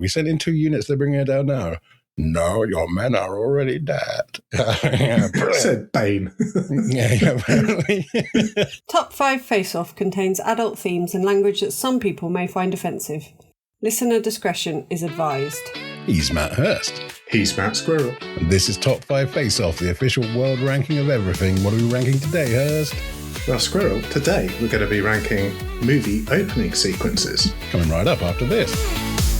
We sent in 2 units, they're bringing it down now. No, your men are already dead. Said Bane. Yeah, apparently. Top 5 Face-Off contains adult themes and language that some people may find offensive. Listener discretion is advised. He's Matt Hurst. He's Matt Squirrell. And this is Top 5 Face-Off, the official world ranking of everything. What are we ranking today, Hurst? Well, Squirrell, today we're going to be ranking movie opening sequences. Coming right up after this.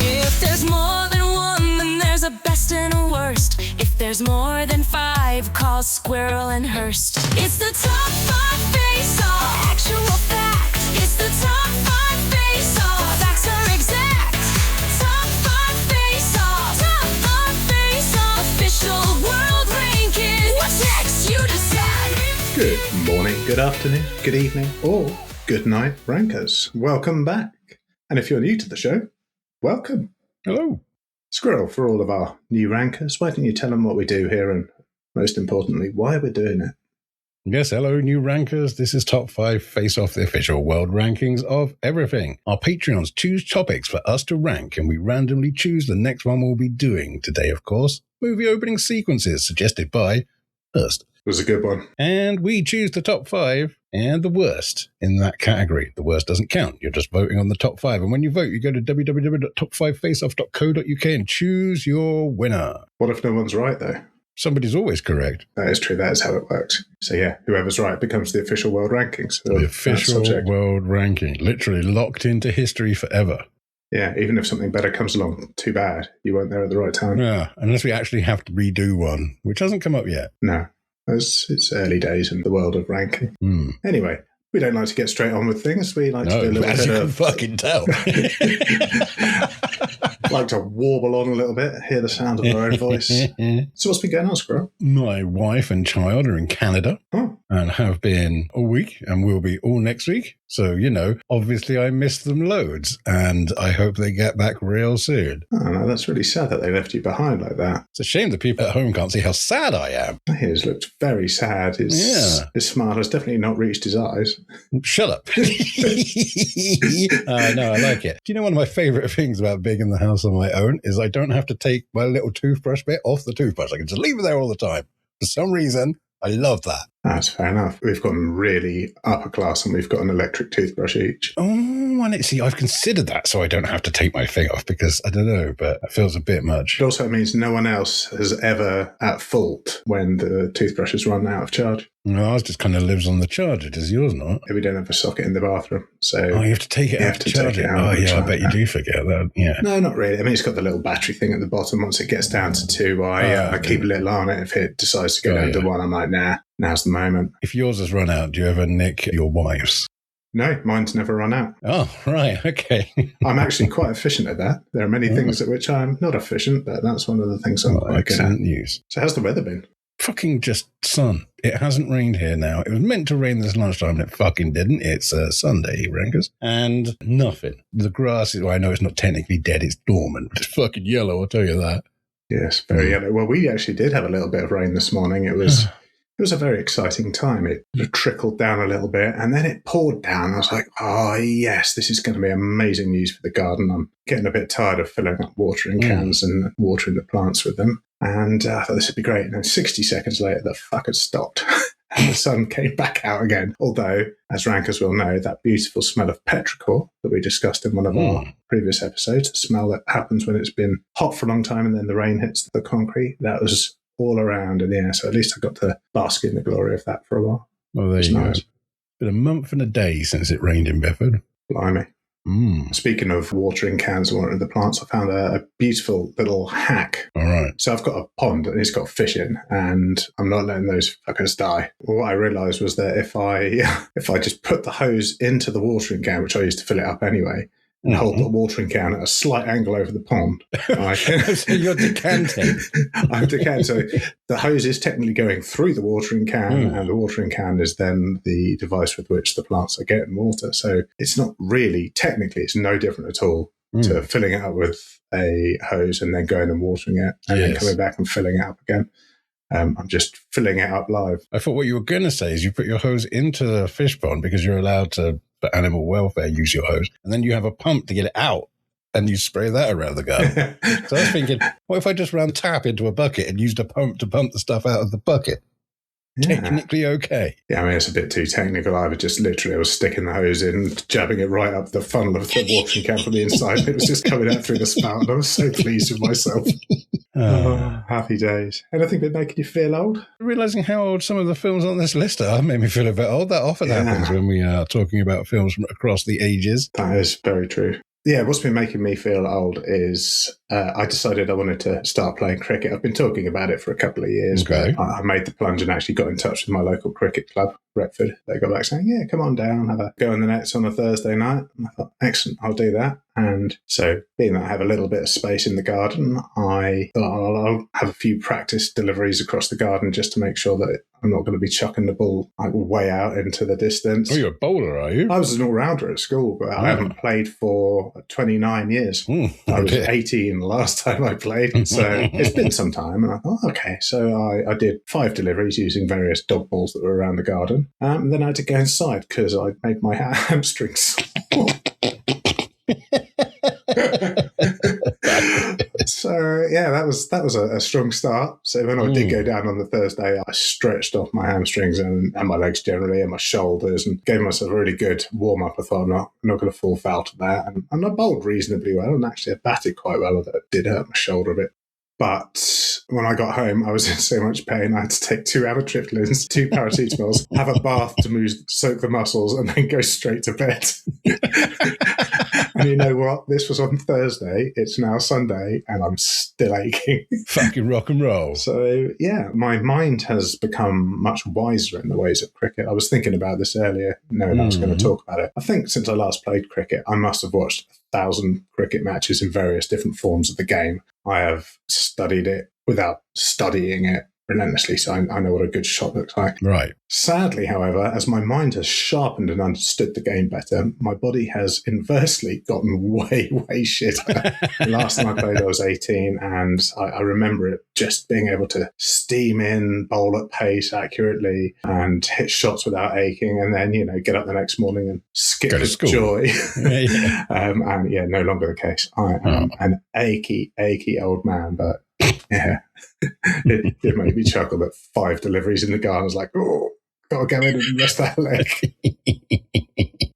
If there's more than one, then there's a best and a worst. If there's more than 5, call Squirrell and Hurst. It's the Top 5 Face-Off. Actual fact. It's the Top 5 Face-Off. Facts are exact. Top 5 Face-Off. Top 5 Face-Off. Official world ranking. What next? You decide. Good morning, good afternoon, good evening, or good night, rankers. Welcome back. And if you're new to the show, welcome. Hello. Squirrell, for all of our new rankers, why don't you tell them what we do here and, most importantly, why we're doing it? Yes, hello, new rankers. This is Top 5 Face-Off, the official world rankings of everything. Our Patreons choose topics for us to rank, and we randomly choose the next one we'll be doing. Today, of course, movie opening sequences suggested by Hurst. It was a good one. And we choose the top 5 and the worst in that category. The worst doesn't count. You're just voting on the top 5. And when you vote, you go to www.top5faceoff.co.uk and choose your winner. What if no one's right, though? Somebody's always correct. That is true. That is how it works. So, yeah, whoever's right becomes the official world rankings. The official world ranking. Literally locked into history forever. Yeah, even if something better comes along, too bad. You weren't there at the right time. Yeah, unless we actually have to redo one, which hasn't come up yet. No. It's early days in the world of ranking. Anyway, we don't like to get straight on with things. We like to do a little as bit you of... can fucking tell. like to warble on a little bit, hear the sound of our own voice. So what's been going on, Squirrel? My wife and child are in Canada and have been all week and will be all next week. So, you know, obviously I miss them loads and I hope they get back real soon. Oh, no, that's really sad that they left you behind like that. It's a shame that people at home can't see how sad I am. He looked very sad. His smile has definitely not reached his eyes. Shut up. No, I like it. Do you know one of my favourite things about being in the house on my own is I don't have to take my little toothbrush bit off the toothbrush. I can just leave it there all the time. For some reason, I love that. That's fair enough. We've gotten really upper class and we've got an electric toothbrush each. Oh, and see, I've considered that so I don't have to take my thing off because, I don't know, but it feels a bit much. It also means no one else has ever at fault when the toothbrush has run out of charge. No, ours just kind of lives on the charger. Does yours not? We don't have a socket in the bathroom, so... Oh, you have to take it out to charge it. Oh, yeah, I bet you do forget that, yeah. No, not really. I mean, it's got the little battery thing at the bottom. Once it gets down to 2, I keep a little on it. If it decides to go down to 1, I'm like, nah, now's the moment. If yours has run out, do you ever nick your wife's? No, mine's never run out. Oh, right, okay. I'm actually quite efficient at that. There are many things at which I'm not efficient, but that's one of the things I'm quite good at. News. So how's the weather been? Fucking just sun. It hasn't rained here now. It was meant to rain this lunchtime and it fucking didn't. It's Sunday, rankers. And nothing. The grass is, well, I know it's not technically dead, it's dormant, but it's fucking yellow, I'll tell you that. Yes, very yellow. Well, we actually did have a little bit of rain this morning. It was a very exciting time. It trickled down a little bit and then it poured down. I was like, oh, yes, this is going to be amazing news for the garden. I'm getting a bit tired of filling up watering cans and watering the plants with them. And I thought this would be great. And then 60 seconds later, the fuck had stopped. And the sun came back out again. Although, as rankers will know, that beautiful smell of petrichor that we discussed in one of our previous episodes, the smell that happens when it's been hot for a long time and then the rain hits the concrete, that was all around in the air. So at least I got to bask in the glory of that for a while. Well, there you go. It's been a month and a day since it rained in Bedford. Blimey. Speaking of watering cans and watering the plants, I found a beautiful little hack. All right. So I've got a pond and it's got fish in and I'm not letting those fuckers die. Well, what I realised was that if I just put the hose into the watering can, which I used to fill it up anyway, and hold the watering can at a slight angle over the pond. So you're decanting. I'm decanting. So the hose is technically going through the watering can, and the watering can is then the device with which the plants are getting water. So it's not really, technically, it's no different at all to filling it up with a hose and then going and watering it and then coming back and filling it up again. I'm just filling it up live. I thought what you were going to say is you put your hose into the fish pond because you're allowed to, for animal welfare, use your hose. And then you have a pump to get it out and you spray that around the garden. So I was thinking, what if I just ran the tap into a bucket and used a pump to pump the stuff out of the bucket? Yeah. Technically okay. Yeah, I mean, it's a bit too technical. I was sticking the hose in, jabbing it right up the funnel of the watering can from the inside. It was just coming out through the spout, and I was so pleased with myself. Happy days. Anything been making you feel old? Realising how old some of the films on this list are made me feel a bit old. That often happens when we are talking about films from across the ages. That is very true. Yeah, what's been making me feel old is I decided I wanted to start playing cricket. I've been talking about it for a couple of years, Okay. but I made the plunge and actually got in touch with my local cricket club, Retford. They got back saying, yeah, come on down, have a go in the nets on a Thursday night. And I thought, excellent, I'll do that. And so being that I have a little bit of space in the garden, I thought I'll have a few practice deliveries across the garden just to make sure that I'm not going to be chucking the ball way out into the distance. Oh, you're a bowler, are you? I was an all-rounder at school, but I haven't played for 29 years. I was 18 the last time I played, so it's been some time. And I thought, okay, so I did 5 deliveries using various dog balls that were around the garden. And then I had to go inside because I made my hamstrings. So yeah, that was a strong start. So when I did go down on the Thursday, I stretched off my hamstrings and my legs generally and my shoulders and gave myself a really good warm up. I thought I'm not going to fall foul to that, and I bowled reasonably well, and actually I batted quite well. Although it did hurt my shoulder a bit. But when I got home, I was in so much pain. I had to take 2 amitriptylines, 2 paracetamols, have a bath to soak the muscles, and then go straight to bed. And you know what? This was on Thursday. It's now Sunday, and I'm still aching. Fucking rock and roll. So, yeah, my mind has become much wiser in the ways of cricket. I was thinking about this earlier, knowing I was going to talk about it. I think since I last played cricket, I must have watched 1,000 cricket matches in various different forms of the game. I have studied it without studying it relentlessly, so I know what a good shot looks like. Right. Sadly, however, as my mind has sharpened and understood the game better, my body has inversely gotten way, way shitter. Last time I played, I was 18, and I remember it just being able to steam in, bowl at pace accurately, and hit shots without aching, and then, get up the next morning and skip with joy. Yeah. And yeah, no longer the case. I am an achy old man, but yeah, it made me chuckle that 5 deliveries in the garden. I was like, oh, got to go in and rest that leg.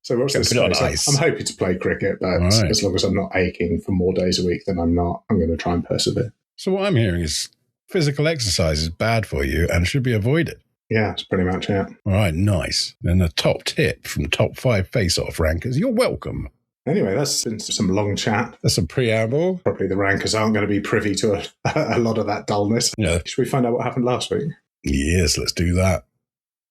So watch this space. I'm hoping to play cricket, but as long as I'm not aching for more days a week than I'm not, I'm going to try and persevere. So what I'm hearing is physical exercise is bad for you and should be avoided. Yeah, that's pretty much it. All right, nice. Then a top tip from top 5 face-off rankers. You're welcome. Anyway, that's been some long chat. That's a preamble. Probably the rankers aren't going to be privy to a lot of that dullness. Yeah. Should we find out what happened last week? Yes, let's do that.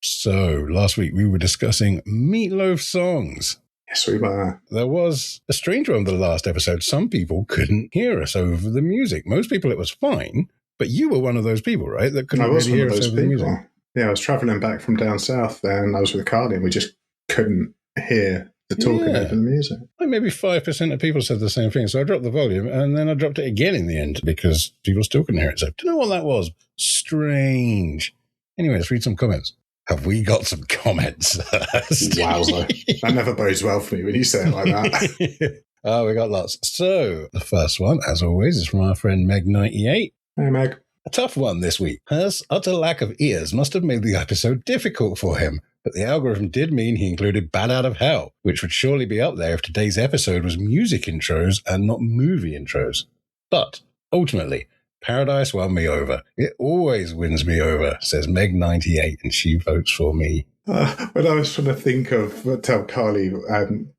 So, last week we were discussing Meatloaf songs. Yes, we were. There was a strange one with the last episode. Some people couldn't hear us over the music. Most people, it was fine. But you were one of those people, right? That couldn't really hear us over the music. Yeah, I was travelling back from down south and I was with Carly and we just couldn't hear the talking over the music. Like maybe 5% of people said the same thing. So I dropped the volume and then I dropped it again in the end because people still couldn't hear it. So I don't know what that was. Strange. Anyway, let's read some comments. Have we got some comments? Wowza. That never bodes well for me when you say it like that. Oh, we got lots. So the first one, as always, is from our friend Meg98. Hey, Meg. A tough one this week. Hurst's utter lack of ears must have made the episode difficult for him. But the algorithm did mean he included Bad Out of Hell, which would surely be up there if today's episode was music intros and not movie intros. But, ultimately, Paradise won me over. It always wins me over, says Meg98, and she votes for me. When I was trying to think of, tell Carly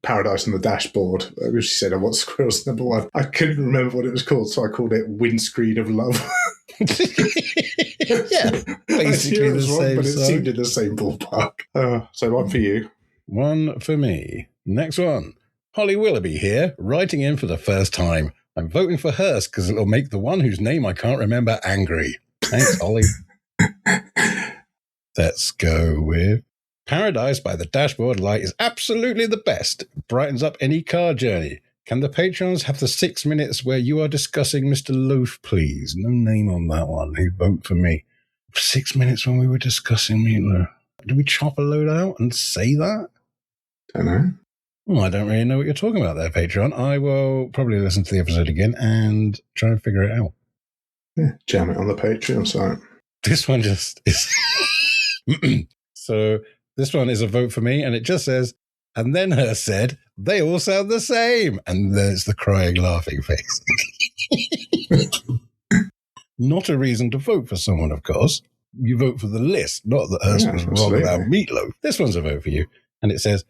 Paradise on the dashboard, she said, what's Squirrel's number 1? I couldn't remember what it was called, so I called it Windscreen of Love. Yeah, basically the same but it song. seemed in the same ballpark. So one for you. One for me. Next one. Holly Willoughby here, writing in for the first time. I'm voting for Hurst because it'll make the one whose name I can't remember angry. Thanks, Holly. Let's go with Paradise by the Dashboard Light is absolutely the best. It brightens up any car journey. Can the patrons have the 6 minutes where you are discussing Mr. Loaf, please? No name on that one. Who vote for me? 6 minutes when we were discussing Meatloaf. Did we chop a load out and say that? Don't know. I don't really know what you're talking about there, Patreon. I will probably listen to the episode again and try and figure it out. Yeah, jam it on the Patreon site. This one just is... So this one is a vote for me, and it just says, and then Hurst said, they all sound the same. And there's the crying, laughing face. Not a reason to vote for someone, of course. You vote for the list, not that Hurst was wrong about meatloaf. This one's a vote for you. And it says,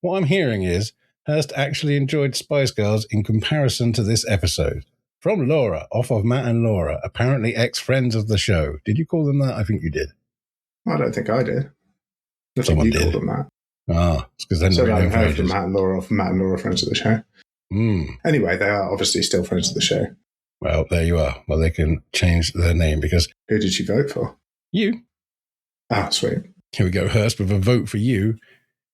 what I'm hearing is Hurst actually enjoyed Spice Girls in comparison to this episode. From Laura, off of Matt and Laura, apparently ex-friends of the show. Did you call them that? I think you did. I don't think I did. I Someone think you did. called them that. It's because then So we I know heard from Matt and Laura, friends of the show. Anyway, they are obviously still friends of the show. Well, there you are. Well, they can change their name because... Who did you vote for? You. Ah, sweet. Here we go, Hurst, with a vote for you.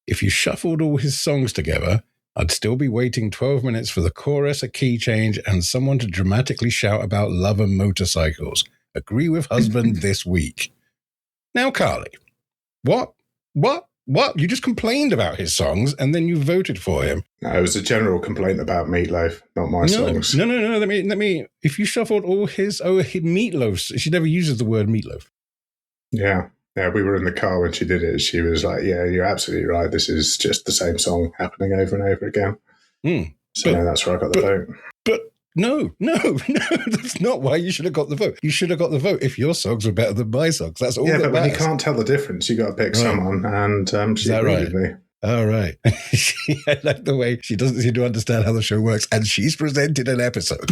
If you shuffled all his songs together, I'd still be waiting 12 minutes for the chorus, a key change, and someone to dramatically shout about love and motorcycles. Agree with husband this week. Now, Carly, what? You just complained about his songs and then you voted for him. No, it was a general complaint about Meatloaf, not my songs. No. Let me. If you shuffled all his Meatloafs, she never uses the word meatloaf. Yeah, we were in the car when she did it. She was like, yeah, you're absolutely right. This is just the same song happening over and over again. That's where I got the vote. But no, that's not why you should have got the vote. You should have got the vote if your songs were better than my songs. That's all that but matters. when you can't tell the difference, you got to pick someone, and she agreed with me. All right. I like the way she doesn't seem to understand how the show works, and she's presented an episode.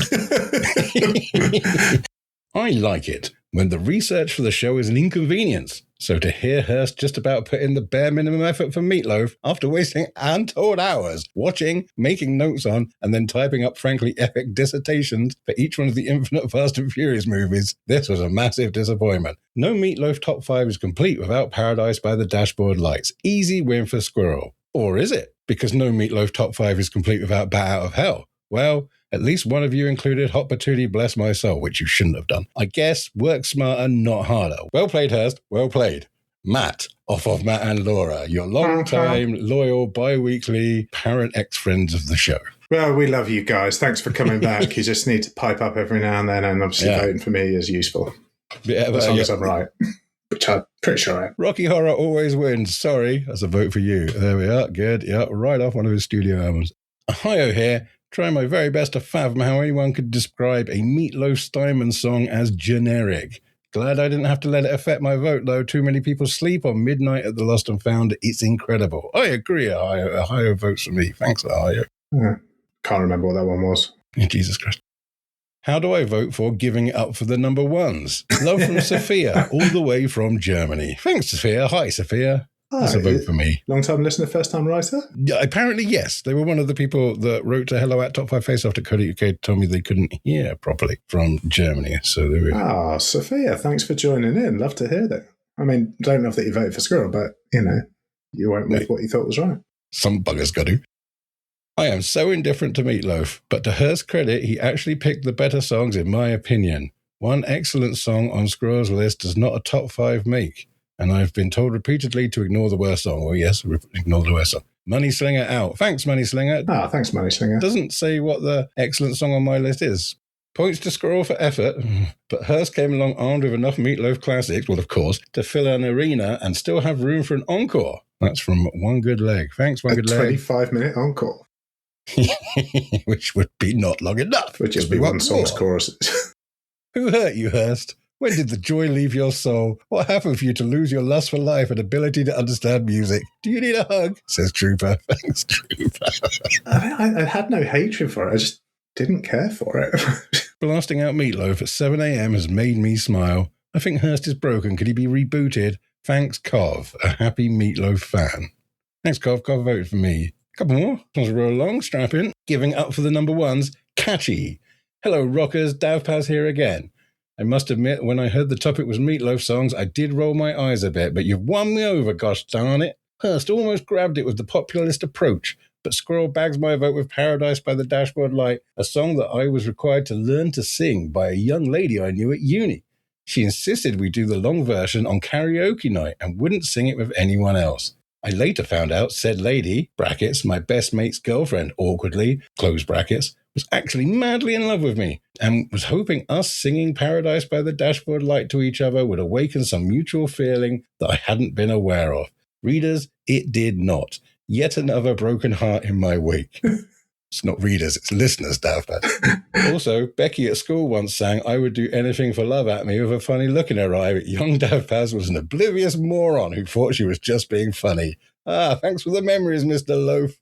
I like it when the research for the show is an inconvenience. So to hear Hurst just about put in the bare minimum effort for Meatloaf after wasting untold hours watching, making notes on, and then typing up frankly epic dissertations for each one of the infinite Fast and Furious movies, this was a massive disappointment. No Meatloaf top 5 is complete without Paradise by the Dashboard Lights. Easy win for Squirrell. Or is it? Because no Meatloaf top 5 is complete without Bat Out of Hell. Well, at least one of you included Hot Patootie Bless My Soul, which you shouldn't have done. I guess work smarter, not harder. Well played, Hurst. Well played. Matt, off of Matt and Laura, your long-time, loyal, bi-weekly parent ex-friends of the show. Well, we love you guys. Thanks for coming back. You just need to pipe up every now and then, and obviously voting for me is useful. As long as I'm right, which I'm pretty sure I am. Rocky Horror always wins. Sorry, that's a vote for you. There we are. Good. Yeah, right off one of his studio albums. Ohio here. Trying my very best to fathom how anyone could describe a Meatloaf Steinman song as generic. Glad I didn't have to let it affect my vote, though. Too many people sleep on Midnight at the Lost and Found. It's incredible. I agree, Ohio. Ohio votes for me. Thanks, Ohio. Yeah. Can't remember what that one was. Jesus Christ. How do I vote for Giving It Up for the Number Ones? Love from Sophia, all the way from Germany. Thanks, Sophia. Hi, Sophia. That's a vote for me. Long-time listener, first-time writer? Yeah, apparently, yes. They were one of the people that wrote to hello@top5faceoff.co.uk told me they couldn't hear properly from Germany. So there we go. Sophia, thanks for joining in. Love to hear that. I mean, don't know that you voted for Squirrell, but, you went with what you thought was right. Some bugger's got to. I am so indifferent to Meatloaf, but to Hurst's credit, he actually picked the better songs in my opinion. One excellent song on Squirrell's list does not a top 5 make. And I've been told repeatedly to ignore the worst song. Well, yes, ignore the worst song. Money Slinger out. Thanks, Money Slinger. Thanks, Money Slinger. Doesn't say what the excellent song on my list is. Points to Squirrell for effort, but Hurst came along armed with enough Meatloaf classics, well, of course, to fill an arena and still have room for an encore. That's from One Good Leg. Thanks, One Good Leg. 25-minute encore. Which would be not long enough. Would just be one song's choruses. Who hurt you, Hurst? When did the joy leave your soul? What happened for you to lose your lust for life and ability to understand music? Do you need a hug? Says Trooper. Thanks, Trooper. I had no hatred for it. I just didn't care for it. Blasting out Meatloaf at 7 a.m. has made me smile. I think Hurst is broken. Could he be rebooted? Thanks, Cov, a happy Meatloaf fan. Thanks, Cov. Cov voted for me. A couple more. This one's real long. Strap in. Giving up for the number ones. Catchy. Hello, rockers. Davpaz here again. I must admit, when I heard the topic was Meatloaf songs, I did roll my eyes a bit, but you've won me over, gosh darn it. Hurst almost grabbed it with the populist approach, but Squirrell bags my vote with Paradise by the Dashboard Light, a song that I was required to learn to sing by a young lady I knew at uni. She insisted we do the long version on karaoke night and wouldn't sing it with anyone else. I later found out said lady, brackets, my best mate's girlfriend, awkwardly, close brackets, was actually madly in love with me and was hoping us singing Paradise by the Dashboard Light to each other would awaken some mutual feeling that I hadn't been aware of. Readers, it did not. Yet another broken heart in my wake. It's not readers, it's listeners, Daft Paz. Also, Becky at school once sang I would do anything for love at me with a funny look in her eye, but young Daft Paz was an oblivious moron who thought she was just being funny. Thanks for the memories, Mr. Loaf.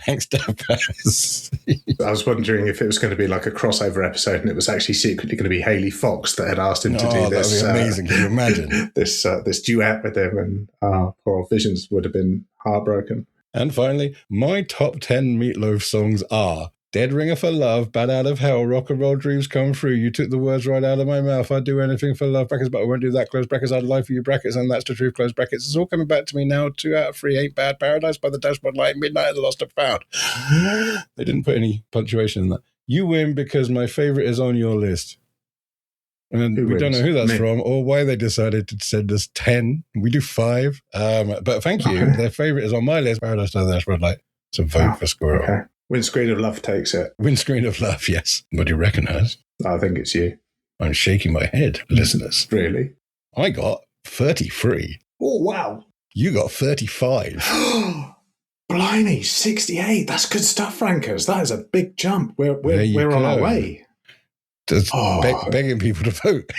Thanks, Daft Paz. I was wondering if it was going to be like a crossover episode and it was actually secretly going to be Hayley Fox that had asked him to do this. That would be amazing, can you imagine? this duet with him, and poor Visions would have been heartbroken. And finally, my top 10 Meatloaf songs are Dead Ringer for Love, Bad Out of Hell, Rock and Roll Dreams Come True, You Took the Words Right Out of My Mouth, I'd Do Anything for Love, brackets, but I won't do that, close brackets, I'd Lie for You, brackets, and That's the Truth, close brackets. It's all coming back to me now. 2 out of 3 ain't bad. Paradise by the Dashboard Light, Midnight at the Lost and Found. They didn't put any punctuation in that. You win because my favourite is on your list. And we don't know who that's from or why they decided to send us 10. We do 5. But thank you. Their favourite is on my list, Paradise by the Dashboard Light. So vote for Squirrell. Okay. Windscreen of Love takes it. Windscreen of Love, yes. What do you reckon, Hurst? I think it's you. I'm shaking my head, listeners. Really? I got 33. Oh, wow. You got 35. Blimey, 68. That's good stuff, Rankers. That is a big jump. We're on our way. Just begging people to vote.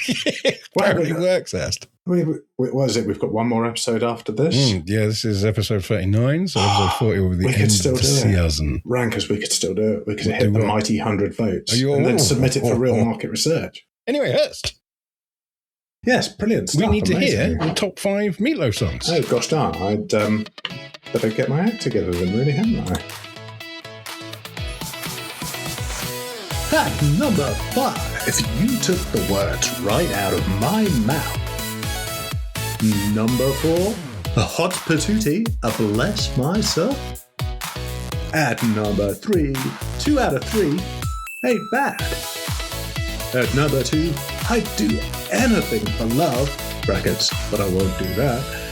Apparently works, Hurst. What is it? We've got one more episode after this? Yeah, this is episode 39, so episode 40 will be the end of the season. Rankers, we could still do it. We could hit the mighty 100 votes and then submit it for real market research. Anyway, Hurst. Yes, brilliant stuff. We need to hear the top 5 Meatloaf songs. Oh, gosh darn. I'd better get my act together then, really, hadn't I? At number 5, You Took the Words Right Out of My Mouth. Number 4, A Hot Patootie, A Bless Myself. At number 3, 2 out of 3, Ain't Bad. At number 2, I'd Do Anything for Love, brackets, but I won't do that.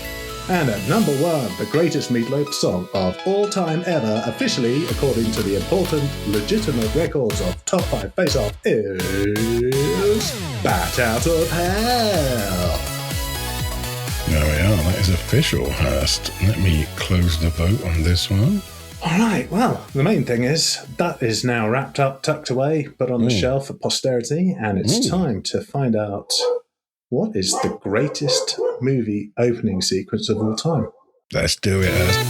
And at number 1, the greatest Meatloaf song of all time ever, officially, according to the important, legitimate records of Top 5 Face Off, is Bat Out of Hell. There we are. That is official, Hurst. Let me close the vote on this one. All right. Well, the main thing is that is now wrapped up, tucked away, put on the shelf for posterity, and it's time to find out what is the greatest movie opening sequence of all time. Let's do it, Hurst.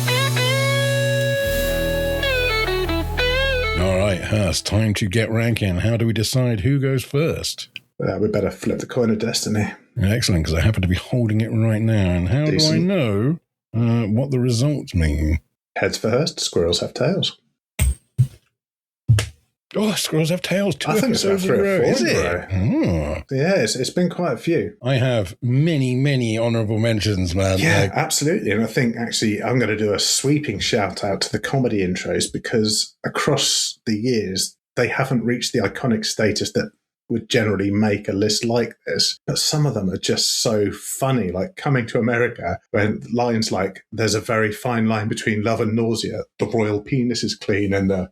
All right, Hurst, time to get ranking. How do we decide who goes first? We better flip the coin of destiny. Excellent, because I happen to be holding it right now. And how do I know what the results mean? Heads for Hurst, squirrels have tails. Oh, Squirrels Have Tails, 2 I think episodes it's about 3 or 4 is it? Oh. Yeah, it's been quite a few. I have many, many honourable mentions, man. Yeah, absolutely. And I think actually I'm going to do a sweeping shout out to the comedy intros because across the years, they haven't reached the iconic status that would generally make a list like this. But some of them are just so funny, like Coming to America, when lines like, there's a very fine line between love and nausea. The royal penis is clean and the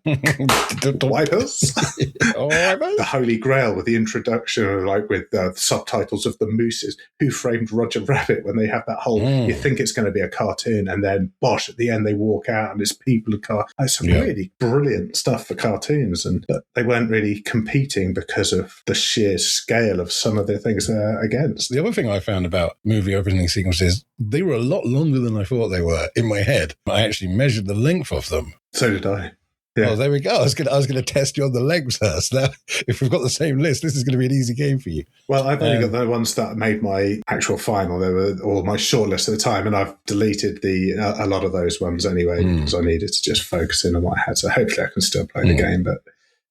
wipers. The Holy Grail with the introduction, like with the subtitles of the mooses. Who Framed Roger Rabbit, when they have that whole, you think it's going to be a cartoon and then bosh, at the end they walk out and it's people who like some really brilliant stuff for cartoons. But they weren't really competing because of the sheer scale of some of the things they're against. The other thing I found about movie opening sequences, they were a lot longer than I thought they were in my head. I actually measured the length of them. So did I. Yeah. Oh, there we go. I was going to test you on the lengths first. Now, if we've got the same list, this is going to be an easy game for you. Well, I've only got the ones that made my actual final, or my short list at the time, and I've deleted a lot of those ones anyway because I needed to just focus in on what I had. So hopefully I can still play the game, but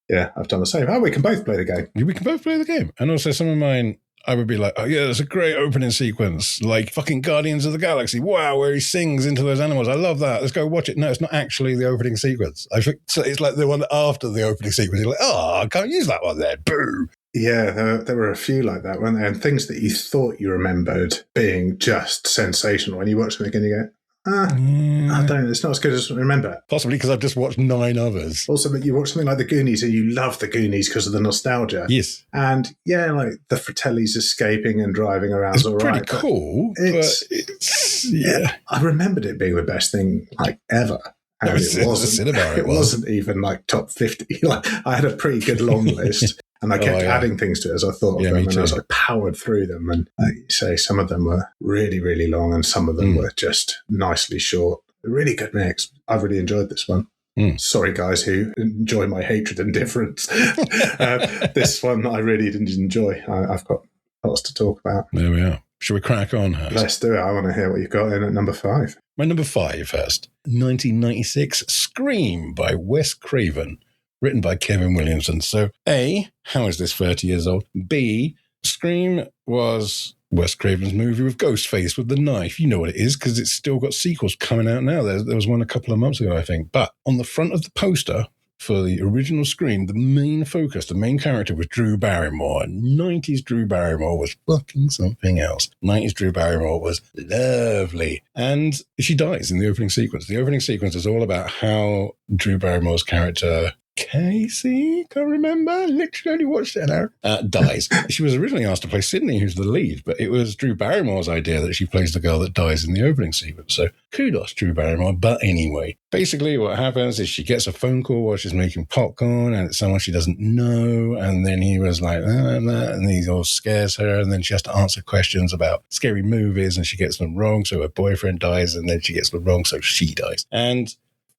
yeah, I've done the same. Oh, we can both play the game. We can both play the game. And also some of mine, I would be like, oh yeah, it's a great opening sequence, like fucking Guardians of the Galaxy. Wow, where he sings into those animals. I love that. Let's go watch it. No, it's not actually the opening sequence. I think so. It's like the one after the opening sequence. You're like, oh, I can't use that one then. Boo. Yeah, there were a few like that, weren't there? And things that you thought you remembered being just sensational. When you watch them again, you go, I don't. It's not as good as remember. Possibly because I've just watched 9 others. Also, but you watch something like The Goonies and you love The Goonies because of the nostalgia. Yes. And yeah, like the Fratellis escaping and driving around. It's all pretty right, cool, but it's yeah. I remembered it being the best thing like ever. And it wasn't even like top 50. Like I had a pretty good long list. And I kept adding things to it as I thought of them, and I was like powered through them. And like you say, some of them were really, really long, and some of them were just nicely short. A really good mix. I really enjoyed this one. Sorry, guys who enjoy my hatred and difference. This one I really didn't enjoy. I've got lots to talk about. There we are. Shall we crack on, Hurst? Let's do it. I want to hear what you've got in at number 5. My number 5, Hurst. 1996, Scream by Wes Craven. Written by Kevin Williamson. So, A, how is this 30 years old? B, Scream was Wes Craven's movie with Ghostface with the knife. You know what it is because it's still got sequels coming out now. There was one a couple of months ago, I think. But on the front of the poster for the original Scream, the main focus, the main character was Drew Barrymore. 90s Drew Barrymore was fucking something else. 90s Drew Barrymore was lovely. And she dies in the opening sequence. The opening sequence is all about how Drew Barrymore's character... Casey, can't remember, literally only watched it an hour, dies. She was originally asked to play Sydney, who's the lead, but it was Drew Barrymore's idea that she plays the girl that dies in the opening sequence. So kudos, Drew Barrymore. But anyway, basically what happens is she gets a phone call while she's making popcorn, and it's someone she doesn't know, and then he was like, and he all scares her, and then she has to answer questions about scary movies, and she gets them wrong, so her boyfriend dies, and then she gets them wrong, so she dies. And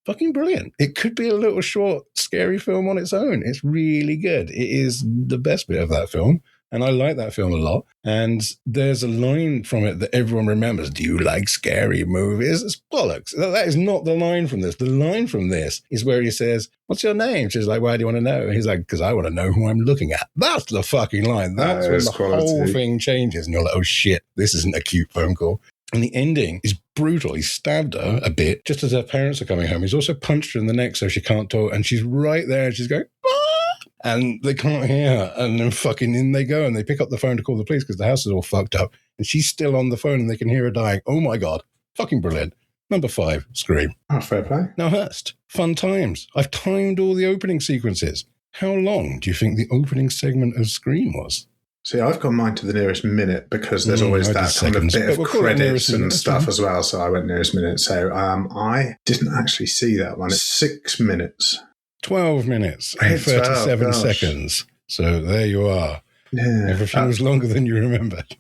fucking brilliant. It could be a little short, scary film on its own. It's really good. It is the best bit of that film, and I like that film a lot. And there's a line from it that everyone remembers. Do you like scary movies? It's bollocks. That is not the line from this. The line from this is where he says, what's your name? She's like, why do you want to know? And he's like, because I want to know who I'm looking at. That's the fucking line. That's when the whole thing changes. And you're like, oh shit, this isn't a cute phone call. And the ending is brutal. He stabbed her a bit just as her parents are coming home. He's also punched her in the neck so she can't talk. And she's right there and she's going, ah! And they can't hear her. And then fucking in they go and they pick up the phone to call the police because the house is all fucked up. And she's still on the phone and they can hear her dying. Oh my God. Fucking brilliant. Number 5, Scream. Oh, fair play. Now, Hurst, fun times. I've timed all the opening sequences. How long do you think the opening segment of Scream was? See, I've got mine to the nearest minute because there's always that kind of bit of credits and stuff as well. So I went nearest minute. So I didn't actually see that one. It's 6 minutes. 12 minutes and 37 seconds. So there you are. Yeah. Everything was longer than you remembered.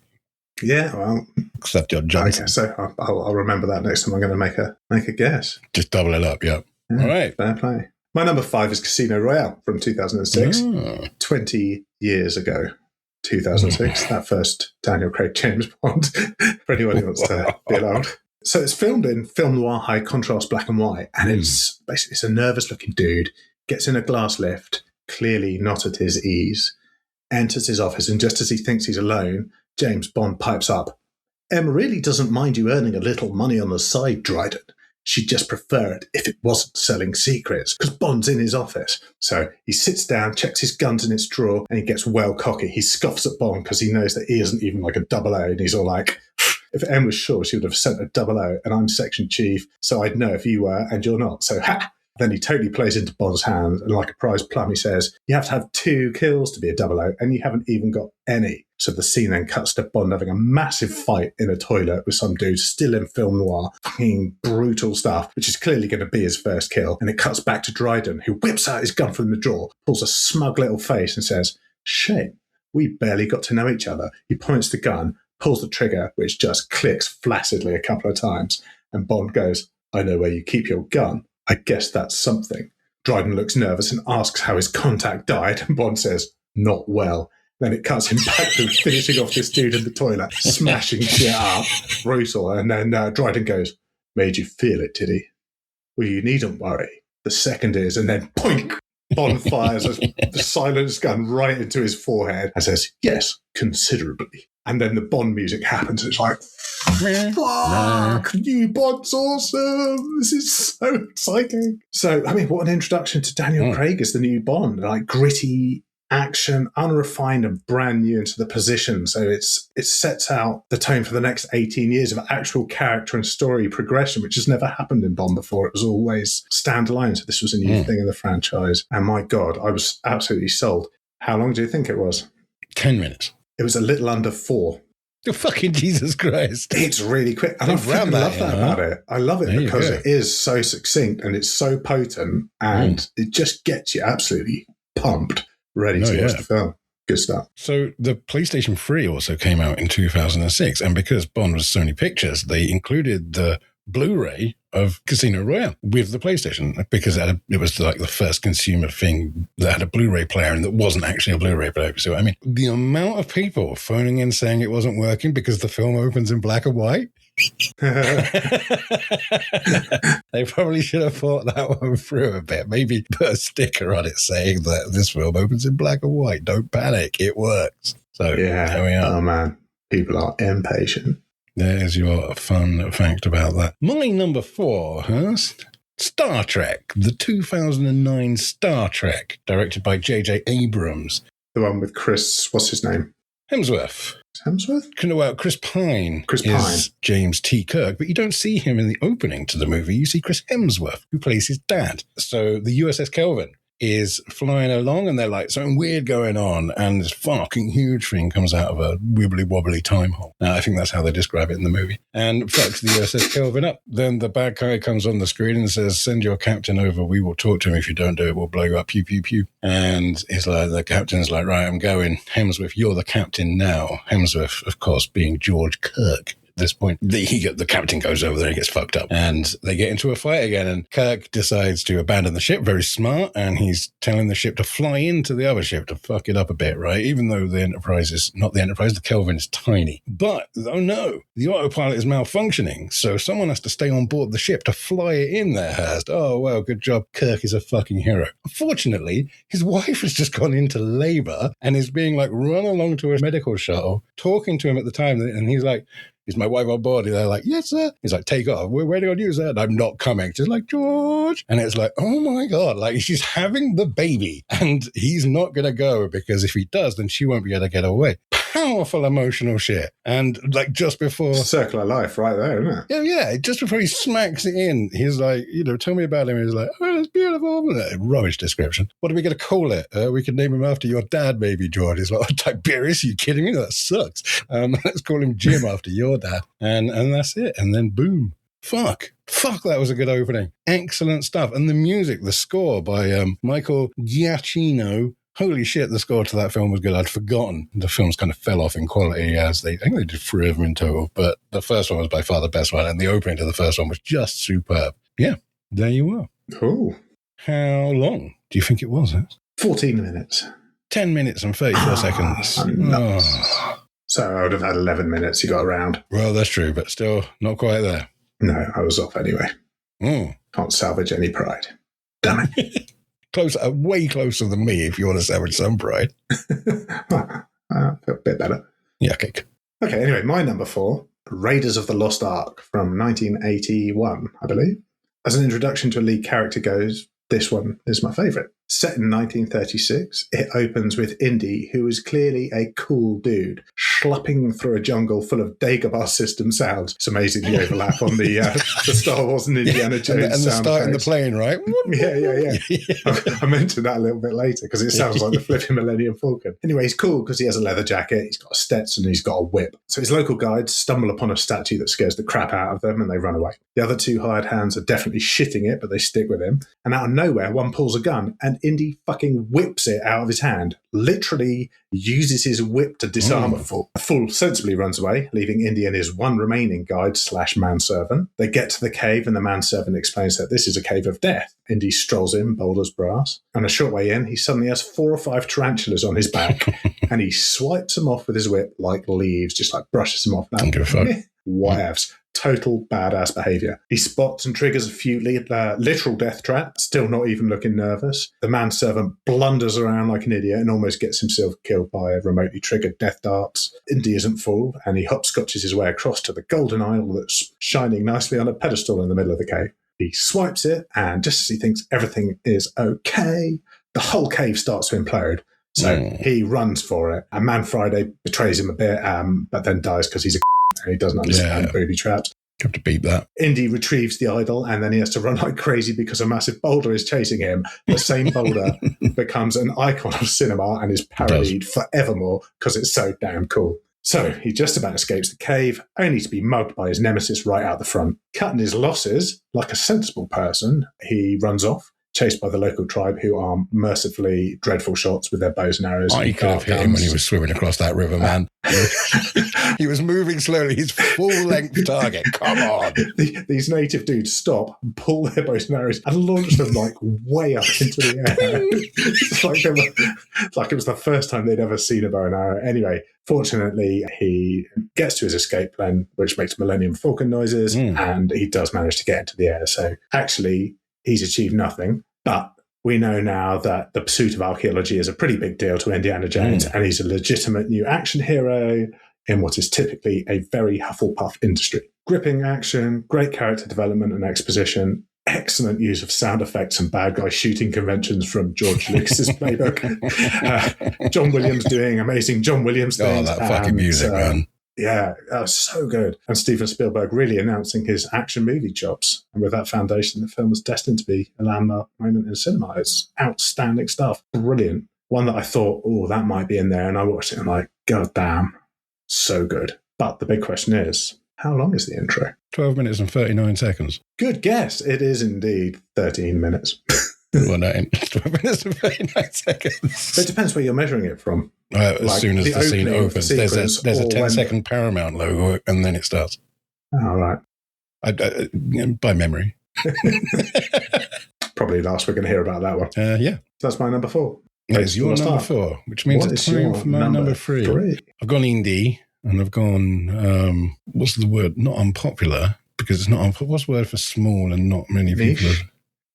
Yeah, well. Except your Johnson. Okay, so I'll remember that next time I'm going to make a guess. Just double it up, yeah. All right. Fair play. My number 5 is Casino Royale from 2006. 20 years ago. 2006, that first Daniel Craig James Bond, for anyone who wants to be alarmed. So it's filmed in film noir high contrast black and white, and it's basically it's a nervous looking dude, gets in a glass lift, clearly not at his ease, enters his office, and just as he thinks he's alone, James Bond pipes up, Em really doesn't mind you earning a little money on the side, Dryden. She'd just prefer it if it wasn't selling secrets, because Bond's in his office. So he sits down, checks his guns in its drawer, and he gets well cocky. He scoffs at Bond because he knows that he isn't even like a 00, and he's all like, if Em was sure, she would have sent a 00, and I'm section chief, so I'd know if you were and you're not. So ha! Then he totally plays into Bond's hands, and like a prize plum, he says, you have to have 2 kills to be a 00, and you haven't even got any. So the scene then cuts to Bond having a massive fight in a toilet with some dude still in film noir, fucking brutal stuff, which is clearly going to be his first kill. And it cuts back to Dryden, who whips out his gun from the drawer, pulls a smug little face and says, shame, we barely got to know each other. He points the gun, pulls the trigger, which just clicks flaccidly a couple of times. And Bond goes, I know where you keep your gun. I guess that's something. Dryden looks nervous and asks how his contact died, and Bond says, not well. Then it cuts him back to finishing off this dude in the toilet, smashing shit up, brutal. And then Dryden goes, made you feel it, did he? Well, you needn't worry. The second is, and then poink, Bond fires the silenced gun right into his forehead and says, yes, considerably. And then the Bond music happens. It's like, fuck, new Bond's awesome. This is so exciting. So, I mean, what an introduction to Daniel Craig as the new Bond. Like gritty action, unrefined and brand new into the position. So it sets out the tone for the next 18 years of actual character and story progression, which has never happened in Bond before. It was always standalone. So this was a new thing in the franchise. And my God, I was absolutely sold. How long do you think it was? 10 minutes. It was a little under 4. Oh, fucking Jesus Christ. It's really quick. And I love that about it. I love it because it is so succinct and it's so potent and it just gets you absolutely pumped, ready to watch the film. Good stuff. So the PlayStation 3 also came out in 2006. And because Bond was Sony Pictures, they included the Blu-ray of Casino Royale with the PlayStation because it was like the first consumer thing that had a Blu-ray player and that wasn't actually a Blu-ray player. So, I mean, the amount of people phoning in saying it wasn't working because the film opens in black and white. They probably should have thought that one through a bit. Maybe put a sticker on it saying that this film opens in black and white. Don't panic. It works. So, there we are. Oh, man. People are impatient. There's your fun fact about that. My number 4, Hurst. Star Trek, the 2009 Star Trek, directed by J.J. Abrams. The one with Chris, what's his name? Hemsworth. Hemsworth? Chris Pine. Chris Pine. James T. Kirk, but you don't see him in the opening to the movie. You see Chris Hemsworth, who plays his dad. So the USS Kelvin is flying along and they're like something weird going on and this fucking huge thing comes out of a wibbly wobbly time hole. Now, I think that's how they describe it in the movie. And fucks the USS Kelvin up. Then the bad guy comes on the screen and says, send your captain over. We will talk to him. If you don't do it, we'll blow you up. Pew, pew, pew. And he's like, the captain's like, right, I'm going. Hemsworth, you're the captain now. Hemsworth, of course, being George Kirk. This point, the captain goes over there and gets fucked up and they get into a fight again and Kirk decides to abandon the ship, very smart, and he's telling the ship to fly into the other ship to fuck it up a bit, right? Even though the Enterprise is not the Enterprise, the Kelvin is tiny. But, oh no, the autopilot is malfunctioning, so someone has to stay on board the ship to fly it in there, Hurst. Oh, well, good job. Kirk is a fucking hero. Unfortunately, his wife has just gone into labor and is being like run along to a medical shuttle, talking to him at the time, and he's like, is my wife on board? And they're like, yes, sir. He's like, take off. We're waiting on you, sir. And I'm not coming. She's like, George. And it's like, oh my God. Like, she's having the baby and he's not going to go because if he does, then she won't be able to get away. Powerful emotional shit. And like just before... Circle of life right there, isn't it? Yeah. Just before he smacks it in, he's like, tell me about him. He's like, oh, it's beautiful. Rubbish description. What are we going to call it? We could name him after your dad, maybe, George. He's like, oh, Tiberius, are you kidding me? That sucks. Let's call him Jim after your dad. And that's it. And then boom. Fuck, that was a good opening. Excellent stuff. And the music, the score by Michael Giacchino. Holy shit, the score to that film was good. I'd forgotten. The films kind of fell off in quality I think they did 3 of them in total, but the first one was by far the best one, and the opening to the first one was just superb. Yeah, there you are. Cool. How long do you think it was? 14 minutes. 10 minutes and 34 seconds. So I would have had 11 minutes. You got around. Well, that's true, but still not quite there. No, I was off anyway. Can't salvage any pride. Damn it. Way closer than me if you want to salvage some pride. A bit better. Yeah, okay. Okay, anyway, my number 4, Raiders of the Lost Ark from 1981, I believe. As an introduction to a lead character goes, this one is my favourite. Set in 1936, it opens with Indy, who is clearly a cool dude, schlupping through a jungle full of Dagobah system sounds. It's amazing the overlap on the Star Wars and Indiana Jones and the start in the plane, right? Yeah. I mentioned that a little bit later because it sounds like the flipping Millennium Falcon. Anyway, he's cool because he has a leather jacket, he's got a Stetson, and he's got a whip. So his local guides stumble upon a statue that scares the crap out of them and they run away. The other 2 hired hands are definitely shitting it, but they stick with him. And out of nowhere, one pulls a gun and Indy fucking whips it out of his hand, literally uses his whip to disarm a fool. The fool sensibly runs away, leaving Indy and his one remaining guide / manservant. They get to the cave and the manservant explains that this is a cave of death. Indy strolls in, bold as brass. And a short way in, he suddenly has 4 or 5 tarantulas on his back and he swipes them off with his whip like leaves, just like brushes them off. Don't give a fuck. Whatevs. Total badass behaviour. He spots and triggers a few literal death traps, still not even looking nervous. The manservant blunders around like an idiot and almost gets himself killed by remotely triggered death darts. Indy isn't fooled and he hopscotches his way across to the golden idol that's shining nicely on a pedestal in the middle of the cave. He swipes it and just as he thinks everything is okay, the whole cave starts to implode. So he runs for it. And Man Friday betrays him a bit, but then dies because he's a and he doesn't understand booby traps. You have to beat that. Indy retrieves the idol, and then he has to run like crazy because a massive boulder is chasing him. The same boulder becomes an icon of cinema and is parodied forevermore because it's so damn cool. So he just about escapes the cave, only to be mugged by his nemesis right out the front. Cutting his losses, like a sensible person, he runs off, chased by the local tribe, who are mercifully dreadful shots with their bows and arrows. He could have hit him when he was swimming across that river, man. He was moving slowly. His full-length target. Come on. These native dudes stop, pull their bows and arrows, and launch them like way up into the air. It's like it was the first time they'd ever seen a bow and arrow. Anyway, fortunately, he gets to his escape plan, which makes Millennium Falcon noises, and he does manage to get into the air. So actually, he's achieved nothing, but we know now that the pursuit of archaeology is a pretty big deal to Indiana Jones, and he's a legitimate new action hero in what is typically a very Hufflepuff industry. Gripping action, great character development and exposition, excellent use of sound effects and bad guy shooting conventions from George Lucas's playbook. John Williams doing amazing John Williams things. Oh, that fucking music, man. Yeah, that was so good. And Steven Spielberg really announcing his action movie chops. And with that foundation, the film was destined to be a landmark moment in cinema. It's outstanding stuff. Brilliant. One that I thought, that might be in there. And I watched it and I'm like, God damn, so good. But the big question is, how long is the intro? 12 minutes and 39 seconds. Good guess. It is indeed 13 minutes. Well, no, 12 minutes and 39 seconds. It depends where you're measuring it from. As soon as the scene opens, there's a 10-second Paramount logo, and then it starts. Oh, right. By memory. Probably last we're going to hear about that one. Yeah. That's my number 4. That is your number 4, which means it's time for my number 3. I've gone indie, and I've gone, what's the word? Not unpopular, because it's not unpopular. What's the word for small and not many people?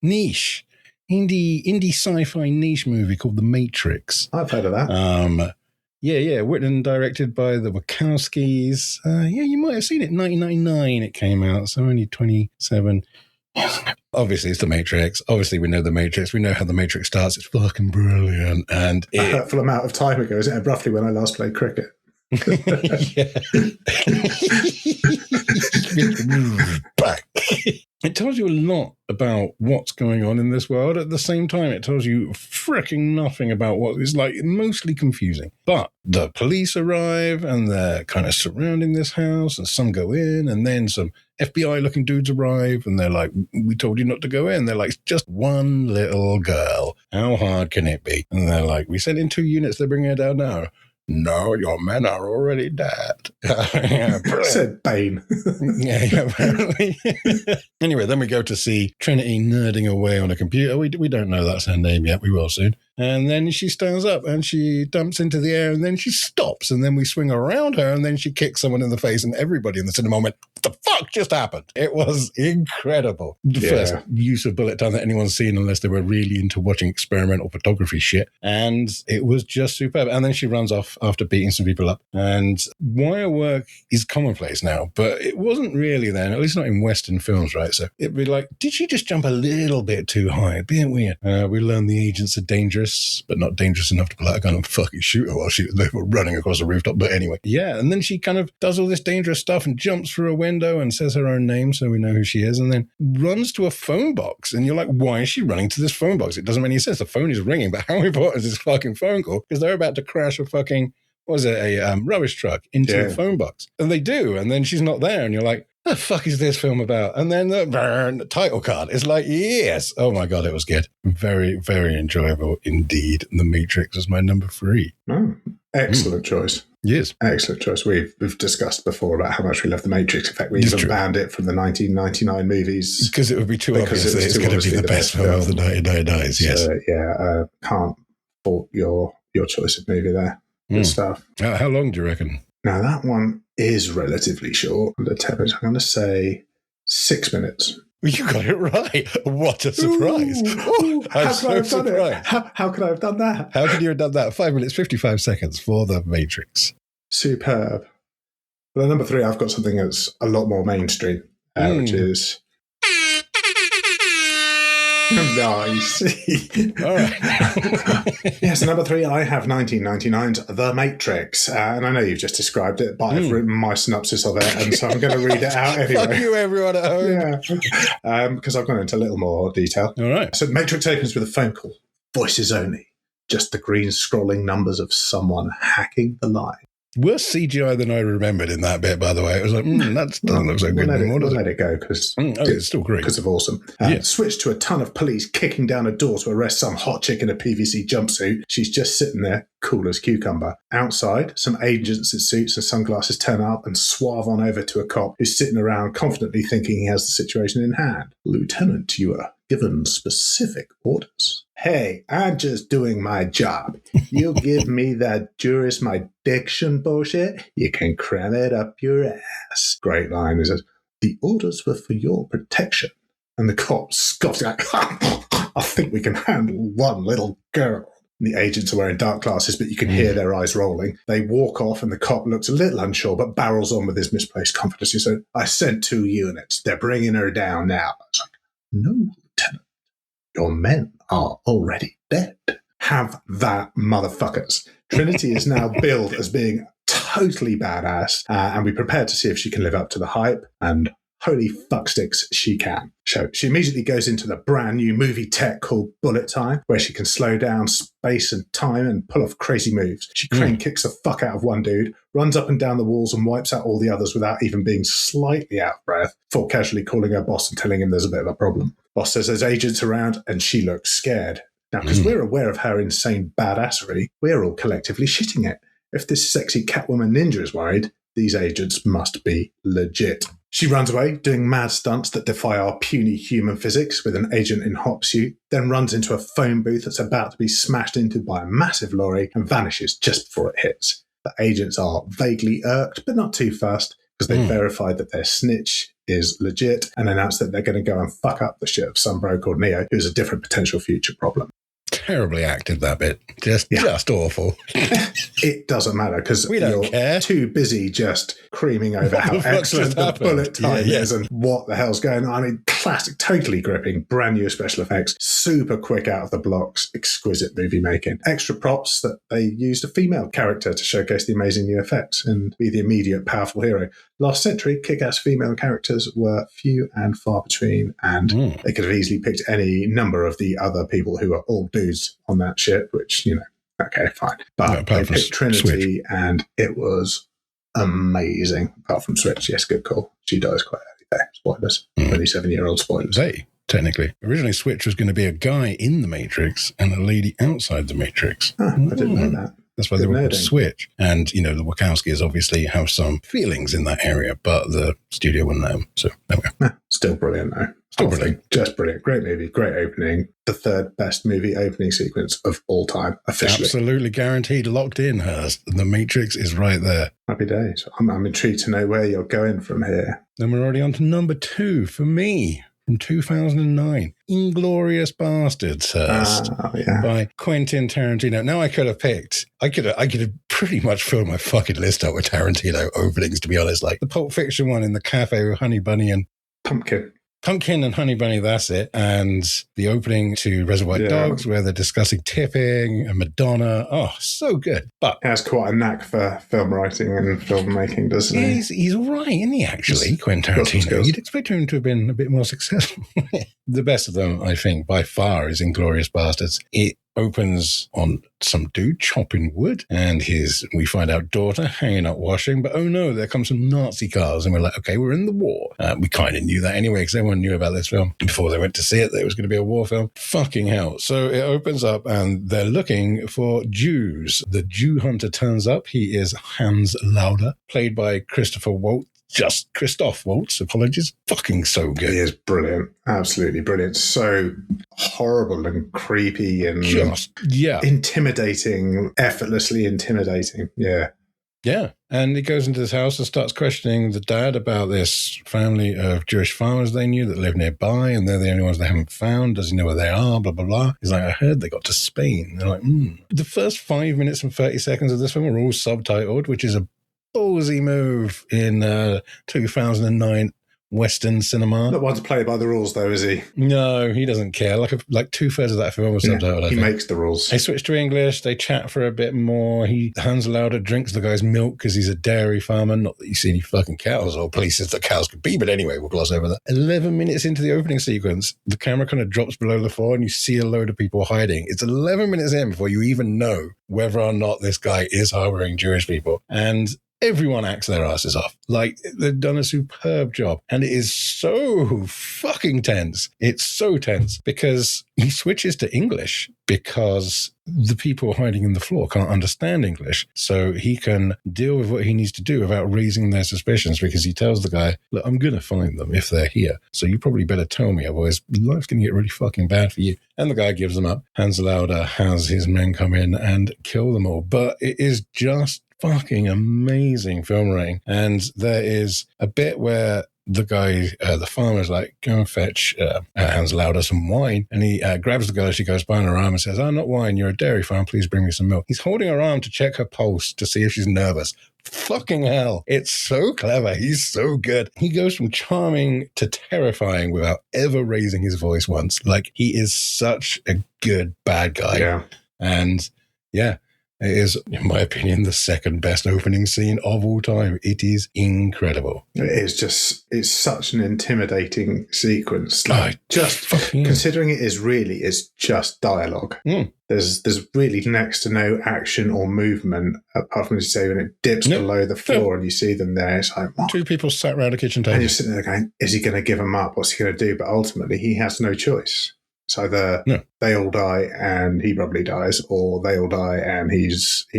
Niche. Indie sci-fi niche movie called The Matrix. I've heard of that. Written and directed by the Wachowskis. You might have seen it. 1999 it came out, so only 27. Obviously, it's The Matrix. Obviously, we know The Matrix. We know how The Matrix starts. It's fucking brilliant. And a hurtful amount of time ago, is it roughly when I last played cricket? Back. It tells you a lot about what's going on in this world. At the same time, it tells you freaking nothing about what is mostly confusing. But the police arrive and they're kind of surrounding this house, and some go in, and then some FBI-looking dudes arrive, and they're like, "We told you not to go in." They're like, "Just one little girl. How hard can it be?" And they're like, "We sent in 2 units. They're bringing her down now." "No, your men are already dead." Said Bane. yeah, apparently. Anyway, then we go to see Trinity nerding away on a computer. We don't know that's her name yet. We will soon. And then she stands up and she dumps into the air, and then she stops, and then we swing around her, and then she kicks someone in the face, and everybody in the cinema went, "What the fuck just happened?" It was incredible. The first use of bullet time that anyone's seen, unless they were really into watching experimental photography shit. And it was just superb. And then she runs off after beating some people up. And wire work is commonplace now, but it wasn't really then, at least not in Western films, right? So it'd be like, did she just jump a little bit too high? It'd be weird. We learn the agents are dangerous, but not dangerous enough to pull out a gun and fucking shoot her while they were running across the rooftop. But anyway, and then she kind of does all this dangerous stuff and jumps through a window and says her own name so we know who she is, and then runs to a phone box. And you're like, why is she running to this phone box? It doesn't make any sense. The phone is ringing, but how important is this fucking phone call? Because they're about to crash a fucking, a rubbish truck into the phone box. And they do, and then she's not there, and you're like, the fuck is this film about? And then the title card is like, yes. Oh my God, it was good. Very, very enjoyable indeed. The Matrix is my number 3. Oh, excellent choice. Yes. Excellent choice. We've discussed before about how much we love The Matrix. In fact, we even banned it from the 1999 movies. Because it would be too obvious that it's going to be the best film of the 1999s, yes. So, can't fault your choice of movie there. Good stuff. How long do you reckon? Now, that one is relatively short. Under 10 minutes. I'm going to say 6 minutes. You got it right. What a surprise. I'm so surprised. How could I have done that? How could you have done that? 5 minutes, 55 seconds for The Matrix. Superb. Well, number 3, I've got something that's a lot more mainstream, which is Nice. All right. Yes, number 3, I have 1999's The Matrix. And I know you've just described it, but I've written my synopsis of it, and so I'm going to read it out anyway. Fuck you, everyone at home. Yeah. Because I've gone into a little more detail. All right. So Matrix opens with a phone call. Voices only. Just the green scrolling numbers of someone hacking the line. Worse CGI than I remembered in that bit, by the way. It was like, that doesn't look so good anymore, does it? Let it go because it's still great. Because of awesome. Switch to a ton of police kicking down a door to arrest some hot chick in a PVC jumpsuit. She's just sitting there, cool as cucumber. Outside, some agents in suits and sunglasses turn up and swerve on over to a cop who's sitting around confidently thinking he has the situation in hand. Lieutenant, you are given specific orders. Hey, I'm just doing my job. You give me that jurist my diction bullshit, you can cram it up your ass. Great line. He says, the orders were for your protection. And the cop scoffs like, I think we can handle one little girl. And the agents are wearing dark glasses, but you can hear their eyes rolling. They walk off and the cop looks a little unsure, but barrels on with his misplaced confidence. He said, I sent 2 units. They're bringing her down now. I was like, no, Lieutenant. Your men are already dead. Have that, motherfuckers. Trinity is now billed as being totally badass, and we prepare to see if she can live up to the hype, and holy fucksticks, she can. So she immediately goes into the brand new movie tech called Bullet Time, where she can slow down space and time and pull off crazy moves. She crane kicks the fuck out of one dude, runs up and down the walls and wipes out all the others without even being slightly out of breath, before casually calling her boss and telling him there's a bit of a problem. Boss says there's agents around and she looks scared. Now, because we're aware of her insane badassery, we're all collectively shitting it. If this sexy Catwoman ninja is worried, these agents must be legit. She runs away, doing mad stunts that defy our puny human physics with an agent in hot suit, then runs into a phone booth that's about to be smashed into by a massive lorry and vanishes just before it hits. The agents are vaguely irked, but not too fast, because they've verified that their snitch is legit and announced that they're going to go and fuck up the shit of some bro called Neo, who's a different potential future problem. Terribly acted, that bit. Just awful. It doesn't matter because you're care. Too busy just creaming over how excellent the bullet time is and what the hell's going on. I mean, classic, totally gripping, brand new special effects, super quick out of the blocks, exquisite movie making. Extra props that they used a female character to showcase the amazing new effects and be the immediate powerful hero. Last century, kick-ass female characters were few and far between, and they could have easily picked any number of the other people who are all dudes on that ship, which, okay, fine. But they picked Trinity, Switch. And it was amazing. Apart from Switch, yes, good call. She dies quite early there. Spoilers. 27-year-old spoilers. Hey, technically. Originally, Switch was going to be a guy in the Matrix and a lady outside the Matrix. I didn't know that. That's why they were called Switch. And, the Wachowskis obviously have some feelings in that area, but the studio wouldn't let them. So there we go. Still brilliant, though. Still brilliant. Just brilliant. Great movie, great opening. The third best movie opening sequence of all time, officially. Absolutely guaranteed, locked in, Hurst. The Matrix is right there. Happy days. I'm intrigued to know where you're going from here. Then we're already on to number 2 for me. From 2009, Inglourious Bastards, Hurst, by Quentin Tarantino. Now I could have pretty much filled my fucking list up with Tarantino openings, to be honest. Like the Pulp Fiction one in the cafe with Honey Bunny and Pumpkin and Honey Bunny, that's it. And the opening to Reservoir Dogs, where they're discussing tipping and Madonna. Oh, so good. But he has quite a knack for film writing and filmmaking, doesn't he? He's all right, isn't he, actually, Quentin Tarantino? You'd expect him to have been a bit more successful. The best of them, I think, by far, is Inglourious Bastards. It opens on some dude chopping wood and we find our daughter hanging up washing, but oh no, there comes some Nazi cars and we're like, okay, we're in the war. We kind of knew that anyway because everyone knew about this film before they went to see it, that it was going to be a war film. Fucking hell. So it opens up and they're looking for Jews. The Jew hunter turns up. He is Hans Lauder, played by Christoph Waltz, apologies. Fucking so good. He is brilliant. Absolutely brilliant. So horrible and creepy and intimidating, effortlessly intimidating. Yeah. Yeah. And he goes into this house and starts questioning the dad about this family of Jewish farmers they knew that live nearby, and they're the only ones they haven't found. Does he know where they are? Blah, blah, blah. He's like, I heard they got to Spain. They're like, The first 5 minutes and 30 seconds of this film are all subtitled, which is a ballsy move in 2009 Western cinema. Not one to play by the rules, though, is he? No, he doesn't care. Like 2/3 of that film was subtitled. He makes the rules. They switch to English. They chat for a bit more. Hans Lauda drinks the guy's milk because he's a dairy farmer. Not that you see any fucking cows or places that cows could be, but anyway, we'll gloss over that. 11 minutes into the opening sequence, the camera kind of drops below the floor and you see a load of people hiding. It's 11 minutes in before you even know whether or not this guy is harboring Jewish people. And everyone acts their asses off. Like, they've done a superb job. And it is so fucking tense. It's so tense because he switches to English because the people hiding in the floor can't understand English. So he can deal with what he needs to do without raising their suspicions, because he tells the guy, look, I'm going to find them if they're here. So you probably better tell me, otherwise life's going to get really fucking bad for you. And the guy gives them up. Hans Lauda has his men come in and kill them all. But it is just fucking amazing film writing. And there is a bit where the guy, the farmer's like, go and fetch Hans Lauda some wine. And he grabs the girl as she goes by on her arm and says, not wine, you're a dairy farm, please bring me some milk. He's holding her arm to check her pulse to see if she's nervous. Fucking hell. It's so clever. He's so good. He goes from charming to terrifying without ever raising his voice once. Like, he is such a good bad guy. Yeah. And yeah, it is, in my opinion, the second best opening scene of all time. It is incredible. It is just, it's such an intimidating sequence. Like, considering it's just dialogue. There's really next to no action or movement, apart from, as you say, when it dips below the floor and you see them there. It's like, what? Two people sat around a kitchen table. And you're sitting there going, is he going to give them up? What's he going to do? But ultimately, he has no choice. It's either they all die and he probably dies, or they all die and he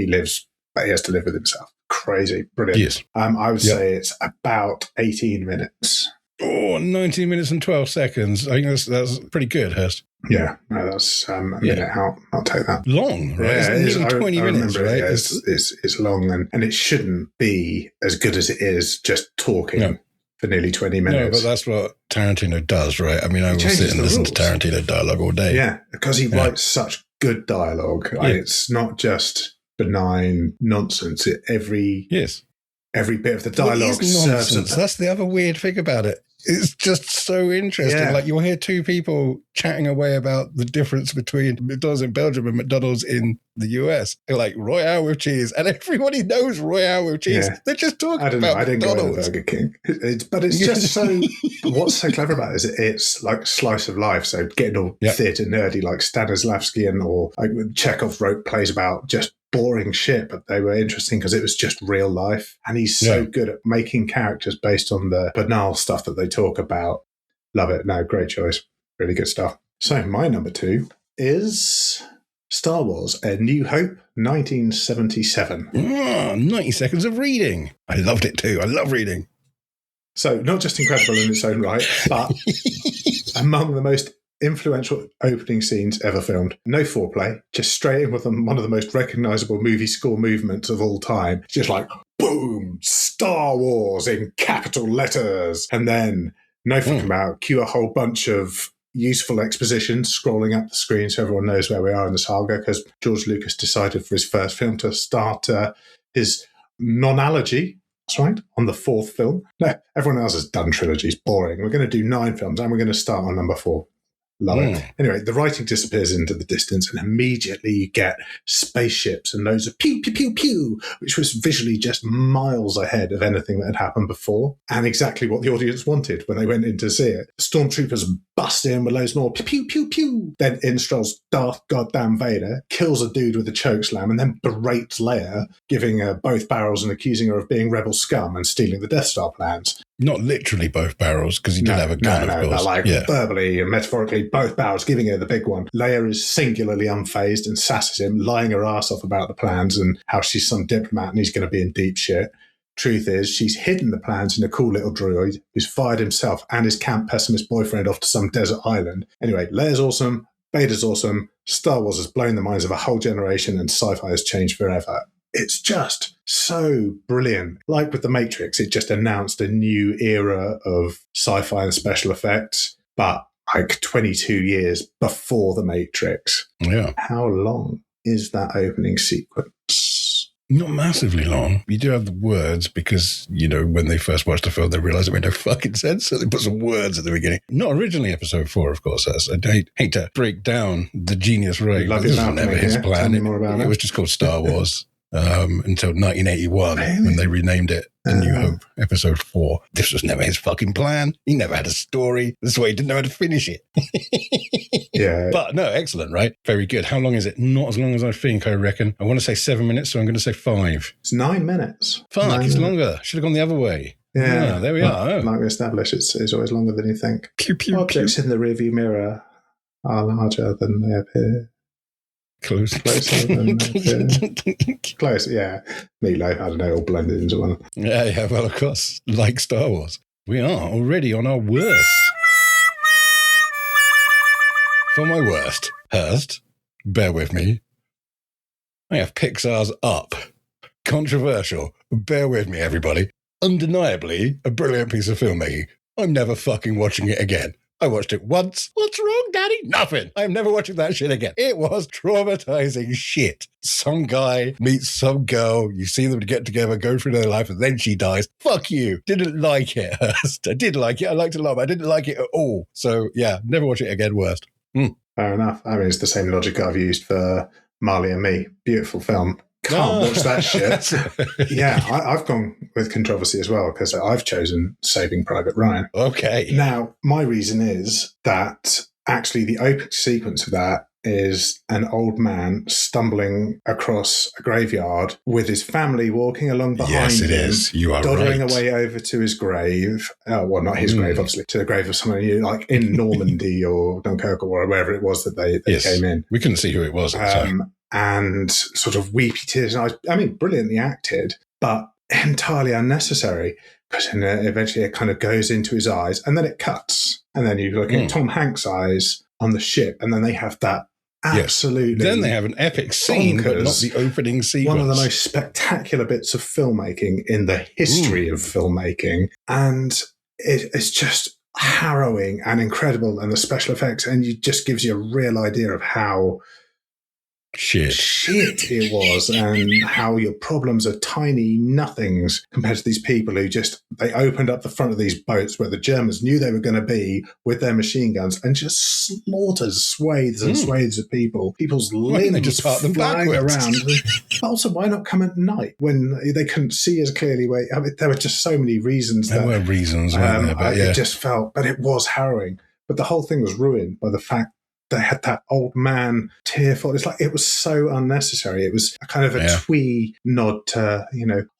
lives, but he has to live with himself. Crazy. Brilliant. Yes. I would say it's about 18 minutes. 19 minutes and 12 seconds. I think that's pretty good, Hurst. Yeah. No, that's a minute out. I'll take that. Long, right? Yeah, it's nearly 20 minutes, right? It's long, and it shouldn't be as good as it is just talking for nearly 20 minutes. No, but that's what Tarantino does, right? I mean, I will sit and listen to Tarantino dialogue all day. Yeah, because he writes such good dialogue. Like, it's not just benign nonsense. Every bit of the dialogue serves. That's the other weird thing about it. It's just so interesting. Yeah. Like, you'll hear two people chatting away about the difference between McDonald's in Belgium and McDonald's in the US. They're like, Royale with cheese. And everybody knows Royale with cheese. Yeah. They're just talking about I didn't McDonald's. go to Burger King. But it's just so... What's so clever about it is it's like slice of life. So getting all theatre nerdy like Stanislavski or like Chekhov wrote plays about just boring shit, but they were interesting because it was just real life. And he's so good at making characters based on the banal stuff that they talk about. Love it. No, great choice. Really good stuff. So my number 2 is Star Wars, A New Hope, 1977. 90 seconds of reading. I loved it too. I love reading. So not just incredible in its own right, but among the most influential opening scenes ever filmed. No foreplay, just straight in with one of the most recognizable movie score movements of all time. Just like, boom, Star Wars in capital letters. And then no fucking about, cue a whole bunch of useful exposition scrolling up the screen so everyone knows where we are in the saga, because George Lucas decided for his first film to start his nonology. That's right, on the 4th film. No, everyone else has done trilogies. Boring. We're going to do 9 films and we're going to start on number 4. Love it. Anyway, the writing disappears into the distance and immediately you get spaceships and loads of pew, pew, pew, pew, which was visually just miles ahead of anything that had happened before and exactly what the audience wanted when they went in to see it. Stormtroopers bust in with loads more pew, pew, pew, pew. Then in strolls Darth goddamn Vader, kills a dude with a chokeslam and then berates Leia, giving her both barrels and accusing her of being rebel scum and stealing the Death Star plans. Not literally both barrels, because he did have a gun, of course. But verbally and metaphorically, both barrels, giving her the big one. Leia is singularly unfazed and sasses him, lying her ass off about the plans and how she's some diplomat and he's going to be in deep shit. Truth is, she's hidden the plans in a cool little droid who's fired himself and his camp pessimist boyfriend off to some desert island. Anyway, Leia's awesome, Vader's awesome, Star Wars has blown the minds of a whole generation and sci-fi has changed forever. It's just so brilliant. Like with The Matrix, it just announced a new era of sci-fi and special effects, but like 22 years before The Matrix. Yeah. How long is that opening sequence? Not massively long. You do have the words because, when they first watched the film, they realised it made no fucking sense. So they put some words at the beginning. Not originally episode 4, of course. I hate to break down the genius right. Love this was never his plan. Tell me more about it was just called Star Wars until 1981 when they renamed it A New Hope, episode 4. This was never his fucking plan. He never had a story. That's why he didn't know how to finish it. Yeah. But no, excellent, right? Very good. How long is it? Not as long as I think, I reckon. I want to say 7 minutes, so I'm going to say 5. It's 9 minutes. Fuck, it's longer. Should have gone the other way. Yeah. There we are. Like we established, it's always longer than you think. Pew, pew, Objects in the rearview mirror are larger than they appear. Closer than Close, yeah. Meatloaf, I don't know, all blended into one. Yeah, well, of course, like Star Wars. We are already on our worst. For my worst, Hurst, bear with me, I have Pixar's Up. Controversial, bear with me, everybody. Undeniably a brilliant piece of filmmaking. I'm never fucking watching it again. I watched it once. What's wrong, Daddy? Nothing. I'm never watching that shit again. It was traumatizing shit. Some guy meets some girl. You see them get together, go through their life, and then she dies. Fuck you. Didn't like it, Hurst. I did like it. I liked it a lot, but I didn't like it at all. So, yeah, never watch it again. Worst. Fair enough. I mean, it's the same logic I've used for Marley and Me. Beautiful film. Can't watch that shit. Yeah, I've gone with controversy as well because I've chosen Saving Private Ryan. Okay. Now, my reason is that actually the opening sequence of that is an old man stumbling across a graveyard with his family walking along behind him. Yes, it is. You are doddling right. away over to his grave. Well, not his grave, obviously, to the grave of someone like in Normandy or Dunkirk or wherever it was that they came in. We couldn't see who it was at the time. And sort of weepy tears. And I mean, brilliantly acted, but entirely unnecessary because eventually it kind of goes into his eyes and then it cuts. And then you look at Tom Hanks' eyes on the ship and then they have that absolutely... Then they have an epic scene, but not the opening sequence. One of the most spectacular bits of filmmaking in the history of filmmaking. And it's just harrowing and incredible and the special effects. And it just gives you a real idea of how... shit it was and how your problems are tiny nothings compared to these people who they opened up the front of these boats where the Germans knew they were going to be with their machine guns and just slaughtered swathes and swathes of people. People's limbs just part them flying backwards. around. Also, why not come at night when they couldn't see as clearly? I mean, there were just so many reasons. There were reasons, weren't there? But it just felt, but it was harrowing. But the whole thing was ruined by the fact they had that old man tearful. It's like it was so unnecessary. It was a kind of a twee nod to,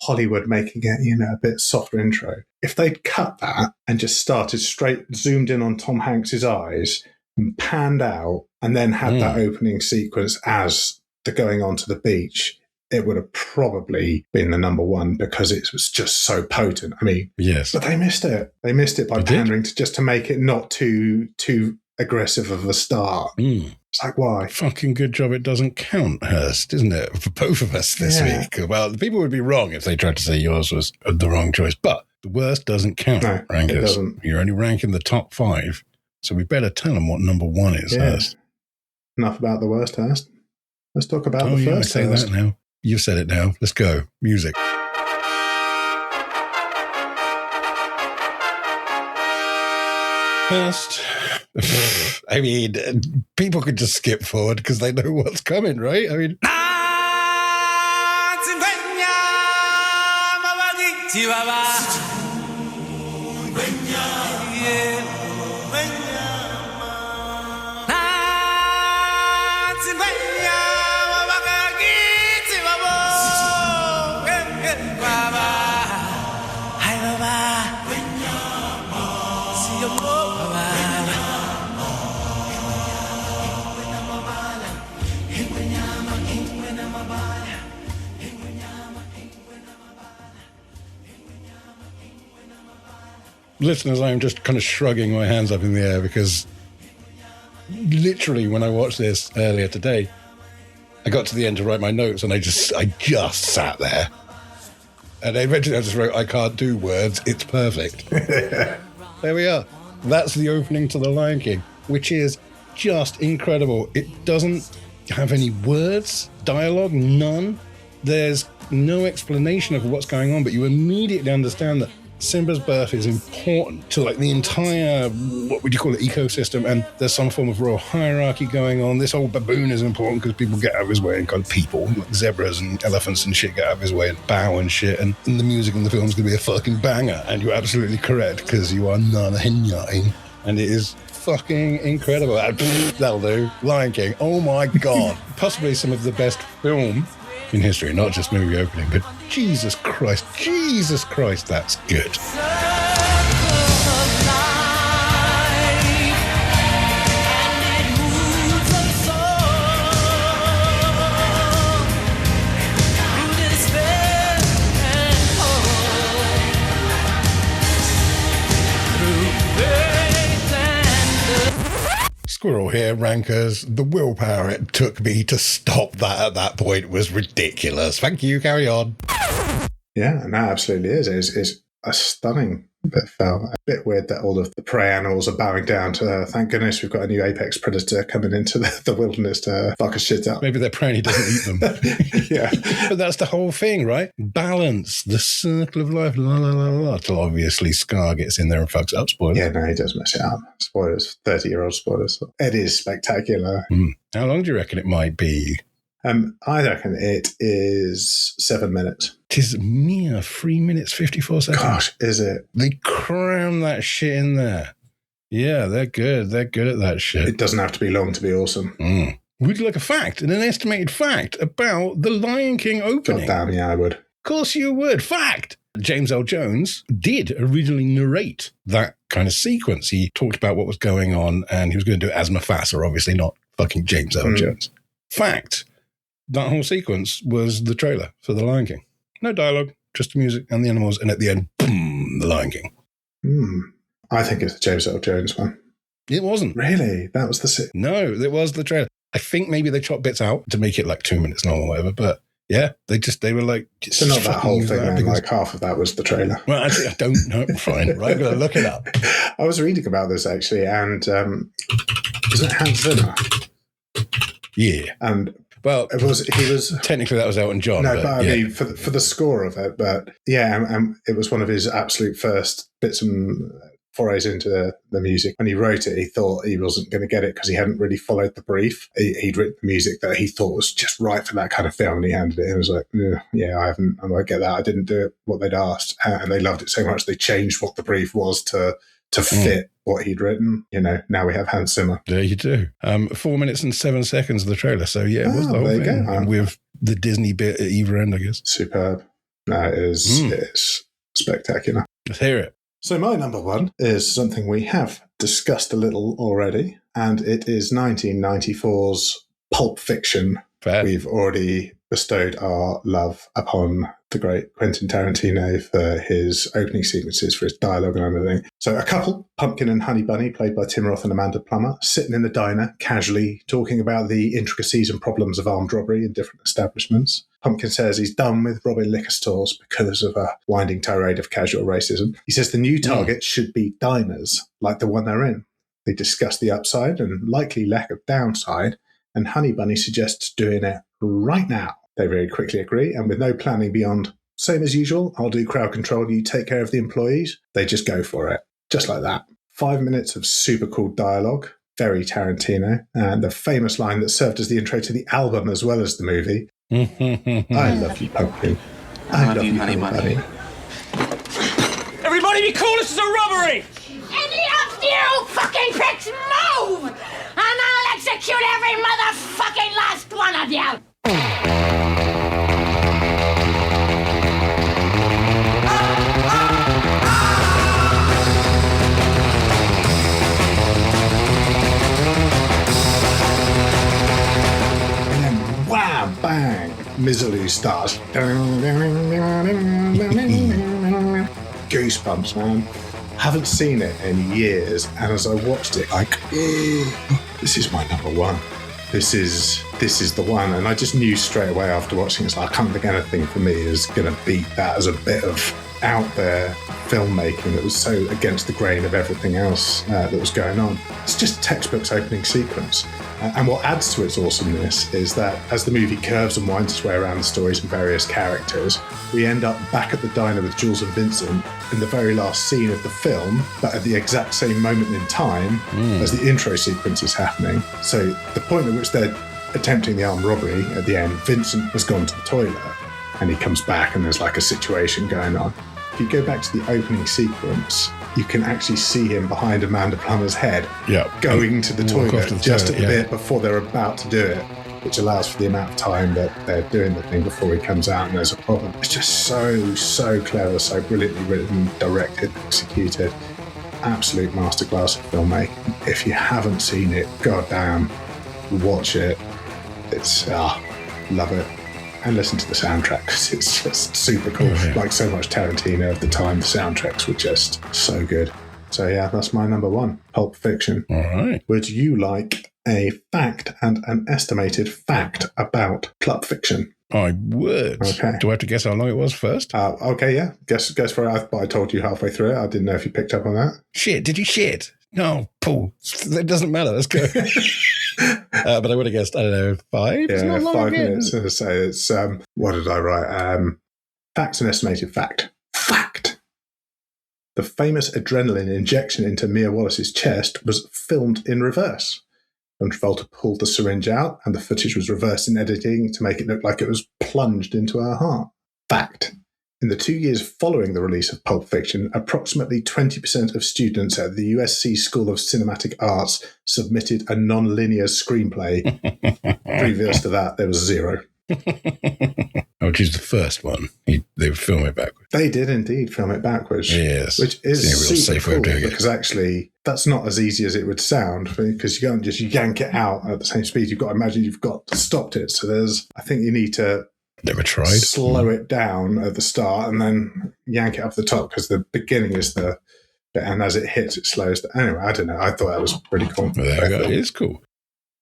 Hollywood making it, a bit softer intro. If they'd cut that and just started straight, zoomed in on Tom Hanks's eyes and panned out and then had that opening sequence as the going onto the beach, it would have probably been the number one because it was just so potent. I mean, yes, but they missed it. They missed it by pandering to make it not too aggressive of a start. It's like, why? Fucking good job it doesn't count, Hurst, isn't it? For both of us this week. Well, the people would be wrong if they tried to say yours was the wrong choice, but the worst doesn't count, rankers. It doesn't. You're only ranking the top 5, so we better tell them what number 1 is, Hurst. Enough about the worst, Hurst. Let's talk about the first. Say that now. You've said it now. Let's go. Music. Hurst. I mean, people could just skip forward because they know what's coming, right? I mean... Listeners, I'm just kind of shrugging my hands up in the air because literally when I watched this earlier today, I got to the end to write my notes and I just sat there. And eventually I just wrote, I can't do words, it's perfect. There we are. That's the opening to The Lion King, which is just incredible. It doesn't have any words, dialogue, none. There's no explanation of what's going on, but you immediately understand that Simba's birth is important to like the entire, what would you call it, ecosystem, and there's some form of royal hierarchy going on. This whole baboon is important because people get out of his way, and kind of people, like zebras and elephants and shit, get out of his way and bow and shit, and the music in the film is going to be a fucking banger, and you're absolutely correct, because you are non-henyai, and it is fucking incredible. That'll do. Lion King, oh my god. Possibly some of the best film in history, not just movie opening, but Jesus Christ, that's good. Squirrel here, rankers. The willpower it took me to stop that at that point was ridiculous. Thank you, carry on. Yeah, no, absolutely is. It's a stunning bit of film. A bit weird that all of the prey animals are bowing down to her. Thank goodness we've got a new apex predator coming into the wilderness to fuck a shit up. Maybe they're praying he doesn't eat them. Yeah. But that's the whole thing, right? Balance, the circle of life, la la la la. Till obviously Scar gets in there and fucks up, spoilers. Yeah, no, he does mess it up. Spoilers, 30-year-old spoilers. It is spectacular. How long do you reckon it might be? I reckon it is 7 minutes. It is mere 3 minutes, 54 seconds. Gosh, is it? They cram that shit in there. Yeah, they're good. They're good at that shit. It doesn't have to be long to be awesome. Would you like a fact, an estimated fact about the Lion King opening? God damn, yeah, I would. Of course you would. Fact! James L. Jones did originally narrate that kind of sequence. He talked about what was going on, and he was going to do it as Mufasa, obviously not fucking James L. Jones. Fact! That whole sequence was the trailer for The Lion King. No dialogue, just the music and the animals, and at the end, boom, The Lion King. I think it's the James Earl Jones one. It wasn't. Really? That was the... No, it was the trailer. I think maybe they chopped bits out to make it like 2 minutes long or whatever, but yeah, they were like... So not that whole thing, then, like half of that was the trailer. Well, actually, I don't know. Fine, right? I'm going to look it up. I was reading about this, actually, and is it Hans Zimmer? Yeah. And... Well, he was technically that was Elton John. No, but I mean for the score of it. But yeah, it was one of his absolute first bits and forays into the music. When he wrote it, he thought he wasn't going to get it because he hadn't really followed the brief. He'd written the music that he thought was just right for that kind of film, and he handed it. He was like, "Yeah, I won't get that. I didn't do it what they'd asked," and they loved it so much they changed what the brief was to fit what he'd written. You know, now we have Hans Zimmer. There you do. 4 minutes and 7 seconds of the trailer. So yeah, it was the whole thing. And with the Disney bit at either end, I guess. Superb. No, it is spectacular. Let's hear it. So my number one is something we have discussed a little already, and it is 1994's Pulp Fiction. Fair. We've already bestowed our love upon the great Quentin Tarantino for his opening sequences, for his dialogue and everything. So a couple, Pumpkin and Honey Bunny, played by Tim Roth and Amanda Plummer, sitting in the diner, casually talking about the intricacies and problems of armed robbery in different establishments. Pumpkin says he's done with robbing liquor stores because of a winding tirade of casual racism. He says the new target should be diners, like the one they're in. They discuss the upside and likely lack of downside, and Honey Bunny suggests doing it right now. They very quickly agree, and with no planning beyond, same as usual, I'll do crowd control, you take care of the employees, they just go for it. Just like that. 5 minutes of super cool dialogue, very Tarantino, and the famous line that served as the intro to the album as well as the movie. I love you, Pumpkin. I love you, Honey Bunny. Everybody be cool, this is a robbery! Any of you fucking pricks move! And I'll execute every motherfucking last one of you! And then wham, bang, Mizzaloo starts. Goosebumps, man. Haven't seen it in years, and as I watched it, this is my number one. This is the one, and I just knew straight away after watching it, I can't think anything for me is going to beat that as a bit of out there filmmaking that was so against the grain of everything else that was going on. It's just textbook's opening sequence. And what adds to its awesomeness is that as the movie curves and winds its way around the stories and various characters, we end up back at the diner with Jules and Vincent in the very last scene of the film, but at the exact same moment in time as the intro sequence is happening. So the point at which they're attempting the armed robbery at the end, Vincent has gone to the toilet and he comes back and there's like a situation going on. If you go back to the opening sequence, you can actually see him behind Amanda Plummer's head going to the toilet just at the bit before they're about to do it, which allows for the amount of time that they're doing the thing before he comes out and there's a problem. It's just so clever, so brilliantly written, directed, executed. Absolute masterclass of filmmaking. If you haven't seen it, goddamn, watch it. It's, love it. And listen to the soundtrack because it's just super cool. Like so much Tarantino of the time, the soundtracks were just so good. So yeah, that's my number one, Pulp Fiction. All right. Would you like a fact and an estimated fact about Pulp Fiction? I would. Okay. Do I have to guess how long it was first? Okay, yeah. Guess for it. I told you halfway through it. I didn't know if you picked up on that. Shit, did you shit? No, Paul. It doesn't matter. Let's go. But I would have guessed, I don't know, 5? Yeah, it's not long 5 again. minutes. As I say, it's, what did I write? Facts and estimated fact. Fact. The famous adrenaline injection into Mia Wallace's chest was filmed in reverse. When Travolta pulled the syringe out and the footage was reversed in editing to make it look like it was plunged into her heart. Fact. In the 2 years following the release of Pulp Fiction, approximately 20% of students at the USC School of Cinematic Arts submitted a non-linear screenplay. Previous to that, there was 0. Which is the first one. They would film it backwards. They did indeed film it backwards. Yes. Which is a real super safe way of cool doing it. because actually that's not as easy as it would sound because you can't just yank it out at the same speed. You've got to imagine you've got stopped it. So I think you need to Never tried. slow it down at the start and then yank it off the top because the beginning is the bit and as it hits it slows down. Anyway, I don't know. I thought that was pretty cool. There you go. It is cool.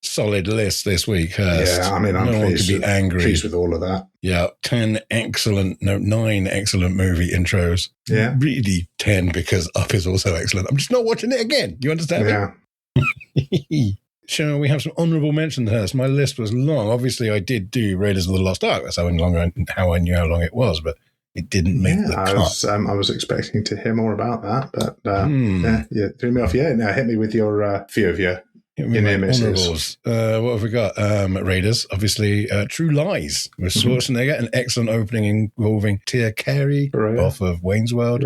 Solid list this week, Hurst. Yeah, I mean, I'm no one could be angry. Pleased with all of that. Yeah, 9 excellent movie intros. Yeah. Really 10 because Up is also excellent. I'm just not watching it again. You understand me? Shall we have some honourable mentions, Hurst? My list was long. Obviously, I did do Raiders of the Lost Ark. That's how I knew how long it was, but it didn't make the cut. I was expecting to hear more about that, but you threw me off. Yeah, now hit me with your few of your honourables. What have we got? Raiders, obviously. True Lies with Schwarzenegger, an excellent opening involving Tia Carey off of Wayne's World.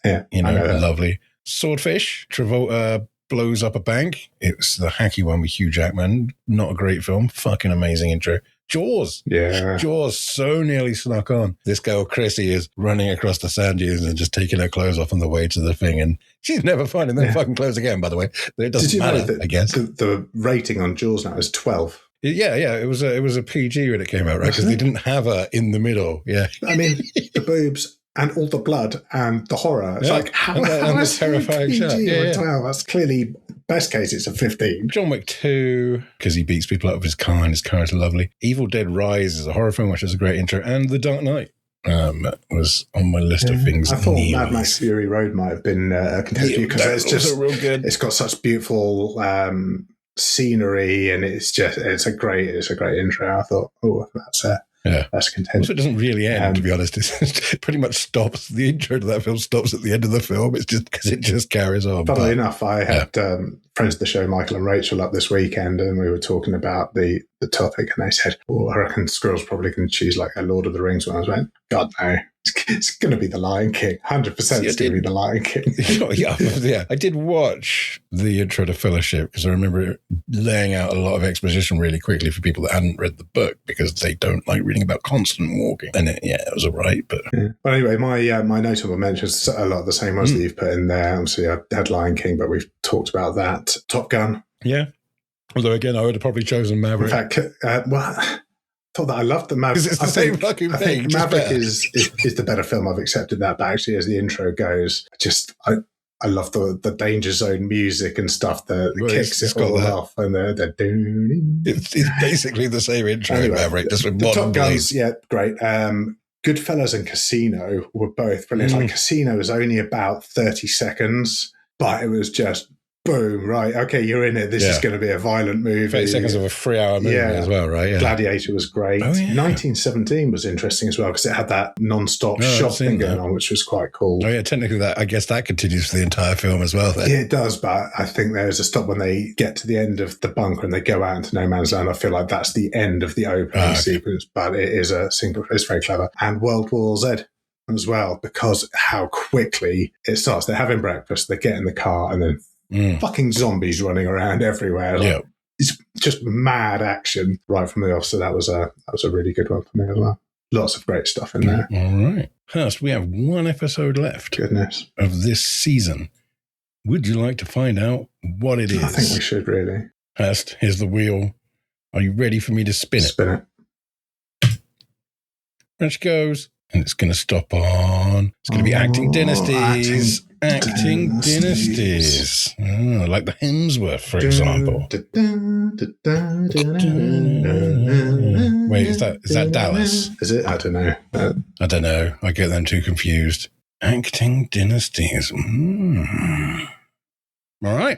Yeah, lovely. Swordfish, Travolta blows up a bank. It's the hacky one with Hugh Jackman. Not a great film. Fucking amazing intro. Jaws. Yeah. Jaws so nearly snuck on. This girl, Chrissy, is running across the sand dunes and just taking her clothes off on the way to the thing. And she's never finding them fucking clothes again, by the way. But it doesn't matter, I guess. The rating on Jaws now is 12. Yeah. It was a PG when it came out, right? Because they didn't have her in the middle. Yeah. I mean, the boobs and all the blood and the horror. It's like, how is it terrifying shot? Yeah. 12? That's clearly, best case, it's a 15. John Wick 2, because he beats people up with his car and his car is lovely. Evil Dead Rise is a horror film, which is a great intro. And The Dark Knight was on my list of things. I thought Mad Max Fury Road might have been a contender because it's just real good. It's got such beautiful scenery and it's a great intro. I thought, that's a contender. Also, it doesn't really end, to be honest. It pretty much stops. The intro to that film stops at the end of the film. It's just because it just carries on. Funnily enough, I had friends of the show, Michael and Rachel, up this weekend, and we were talking about the topic, and they said, I reckon Squirrel's probably going to choose like a Lord of the Rings one. I was like, God, no. It's going to be The Lion King. 100% it's going to be The Lion King. Yeah. I did watch the intro to Fellowship because I remember laying out a lot of exposition really quickly for people that hadn't read the book because they don't like reading about constant walking. And it was all right. But Well, anyway, my notable mentions a lot of the same ones that you've put in there. Obviously, I had Lion King, but we've talked about that. Top Gun. Yeah. Although, again, I would have probably chosen Maverick. In fact, thought that I loved the Maverick. It's the same fucking thing. I think Maverick is the better film. I've accepted that, but actually, as the intro goes, I love the Danger Zone music and stuff that kicks it all off, and the it's basically the same intro in Maverick, just with modern Top Guns. Yeah, great. Goodfellas and Casino were both brilliant. Like Casino was only about 30 seconds, but it was just boom, right, okay, you're in it. This is going to be a violent movie. 30 seconds of a 3-hour movie as well, right? Yeah. Gladiator was great. 1917 was interesting as well because it had that non-stop shot thing going on, which was quite cool. Oh, yeah, technically I guess that continues for the entire film as well then. Yeah, it does, but I think there's a stop when they get to the end of the bunker and they go out into no man's land. I feel like that's the end of the opening sequence, but it is it's very clever. And World War Z as well, because how quickly it starts. They're having breakfast, they get in the car, and then fucking zombies running around everywhere. Like, it's just mad action right from the off. So that was a really good one for me as well. Lots of great stuff in there. All right. Hurst, we have one episode left of this season. Would you like to find out what it is? I think we should, really. Hurst, here's the wheel. Are you ready for me to spin it? Spin it. There she goes. And it's going to stop on. It's going to be Acting Dynasties. Acting Dynasties. Oh, like the Hemsworth, for example. Wait, is that Dallas? Is it? I don't know. I don't know. I get them too confused. Acting Dynasties. All right.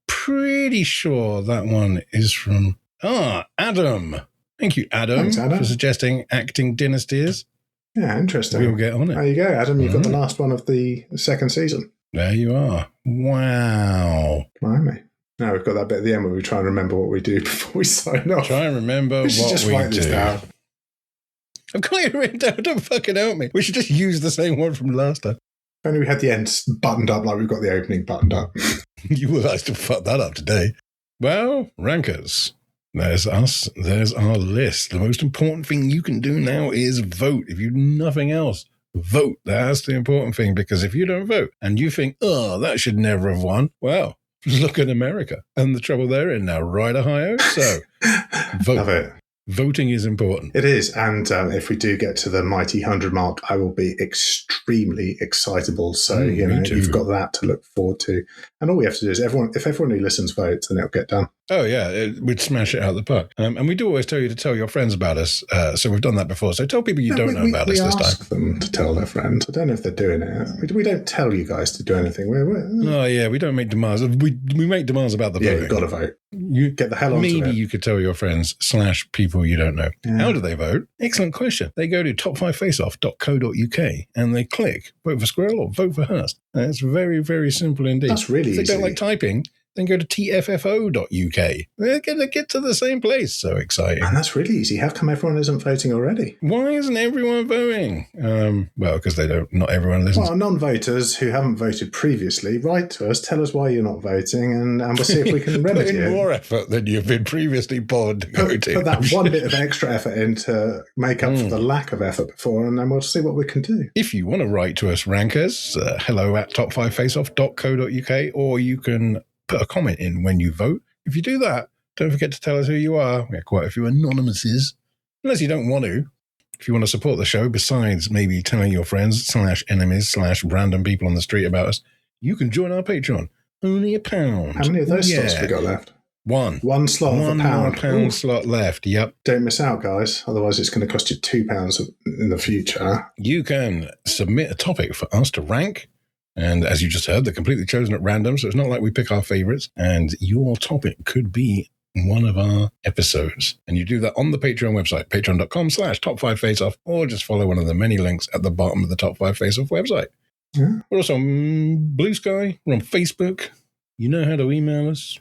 Pretty sure that one is from Adam. Thank you, Adam, Thanks, Adam, for suggesting Acting Dynasties. Yeah, interesting. We'll get on it. There you go, Adam. You've got the last one of the second season. There you are. Wow. Blimey. Now we've got that bit at the end where we try and remember what we do before we sign off. Try and remember what just we write do. This down. I've got it written down. Don't fucking help me. We should just use the same one from last time. If only we had the ends buttoned up like we've got the opening buttoned up. You will have to fuck that up today. Well, rankers. There's us. There's our list. The most important thing you can do now is vote. If you do nothing else, vote. That's the important thing, because if you don't vote and you think, that should never have won, well, look at America and the trouble they're in now, right, Ohio? So vote. Love it. Voting is important. It is. And if we do get to the mighty 100 mark, I will be extremely excitable. So, you've got that to look forward to. And all we have to do is if everyone who listens votes, then it'll get done. Oh, yeah. We'd smash it out of the park. And we do always tell you to tell your friends about us. So we've done that before. So tell people you don't know about us this time. We ask them to tell their friends. I don't know if they're doing it. We don't tell you guys to do anything. Oh, yeah. We don't make demands. We make demands about the voting. Yeah, you've got to vote. You get the hell on Maybe it. You could tell your friends / people you don't know. Yeah. How do they vote? Excellent question. They go to top5faceoff.co.uk and they click vote for Squirrell or vote for Hurst. It's very, very simple indeed. That's really easy. If they don't like typing, then go to tffo.uk. They're going to get to the same place. So exciting. And that's really easy. How come everyone isn't voting already? Why isn't everyone voting? Well, because not everyone listens. Well, non-voters who haven't voted previously, write to us, tell us why you're not voting, and we'll see if we can remedy it. Put in more effort than you've been previously bored to go to. Put that one bit of extra effort in to make up for the lack of effort before, and then we'll see what we can do. If you want to write to us, rankers, hello@top5faceoff.co.uk, or you can put a comment in when you vote. If you do that, don't forget to tell us who you are. We have quite a few anonymouses, unless you don't want to. If you want to support the show, besides maybe telling your friends / enemies / random people on the street about us, you can join our Patreon. Only £1. How many of those slots have we got left? One slot of £1 slot left. Yep. Don't miss out, guys. Otherwise, it's going to cost you £2 in the future. You can submit a topic for us to rank. And as you just heard, they're completely chosen at random, so it's not like we pick our favorites. And your topic could be one of our episodes. And you do that on the Patreon website, patreon.com/top5faceoff, or just follow one of the many links at the bottom of the Top 5 Face Off website. Yeah. We're also on Blue Sky. We're on Facebook. You know how to email us.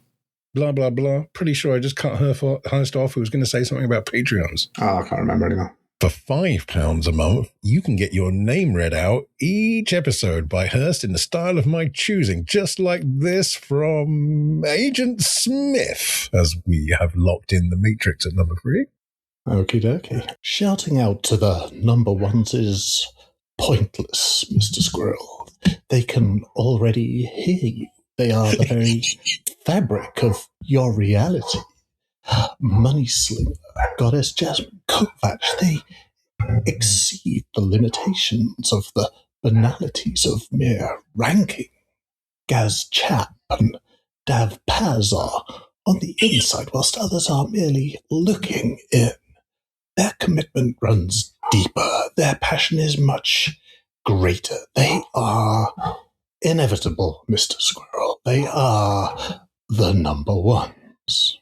Blah, blah, blah. Pretty sure I just cut Hurst off, who was going to say something about Patreons. Oh, I can't remember anymore. For £5 a month, you can get your name read out each episode by Hurst in the style of my choosing, just like this from Agent Smith, as we have locked in the Matrix at number 3. Okie dokie. Shouting out to the number ones is pointless, Mr. Squirrell. They can already hear you. They are the very fabric of your reality. Money Slinger, Goddess Jasmine, Kovac, they exceed the limitations of the banalities of mere ranking. Gaz Chap and Dav Paz are on the inside, whilst others are merely looking in. their commitment runs deeper. Their passion is much greater. They are inevitable, Mr. Squirrel. They are the number ones.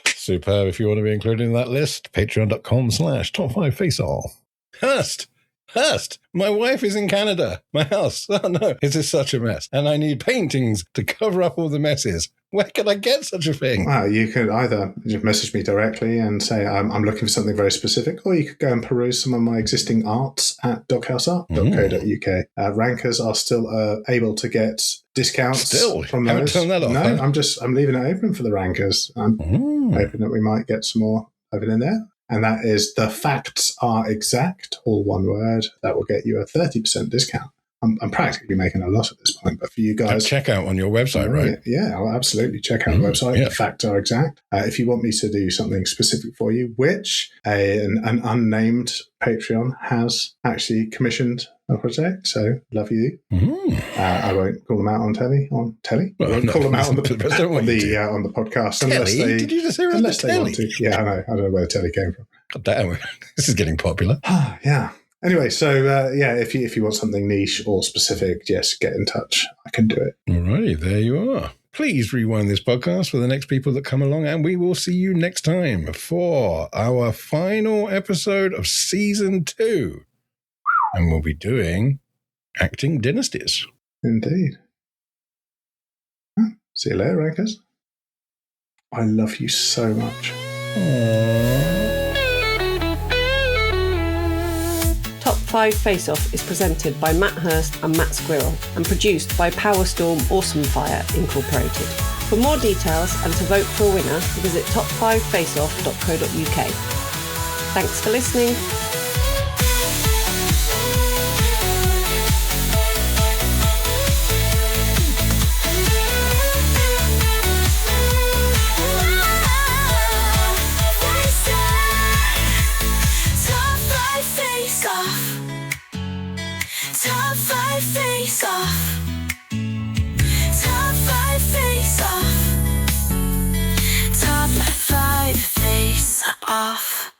Superb. If you want to be included in that list, patreon.com/top5faceoff. Hurst, my wife is in Canada. My house. Oh no, this is such a mess. And I need paintings to cover up all the messes. Where can I get such a thing? Well, you could either just message me directly and say I'm looking for something very specific, or you could go and peruse some of my existing arts at dockhouseart.co.uk. Rankers are still able to get discounts from those. Haven't turned that off, No, huh? I'm leaving it open for the rankers. I'm hoping that we might get some more open in there. And that is The Facts Are Exact, all one word. That will get you a 30% discount. I'm practically making a loss at this point, but for you guys... Check out on your website, right? Yeah, I'll absolutely check out the website. Yeah. The Facts Are Exact. If you want me to do something specific for you, which an unnamed Patreon has actually commissioned a project, so love you. I won't call them out on telly. Well, I won't call them out on the on the podcast telly? unless they... Did you just hear unless the they telly? want to. Yeah, I know. I don't know where the telly came from. God damn, this is getting popular. Yeah. Anyway, so if you want something niche or specific, yes, get in touch. I can do it. Alrighty, there you are. Please rewind this podcast for the next people that come along, and we will see you next time for our final episode of season 2. And we'll be doing Acting Dynasties. Indeed. See you later, Rankers. I love you so much. Top 5 Face Off is presented by Matt Hurst and Matt Squirrell and produced by Powerstorm Awesomefire Incorporated. For more details and to vote for a winner, visit top5faceoff.co.uk. Thanks for listening. Top 5 face off. Top 5 face off. Top 5 face off.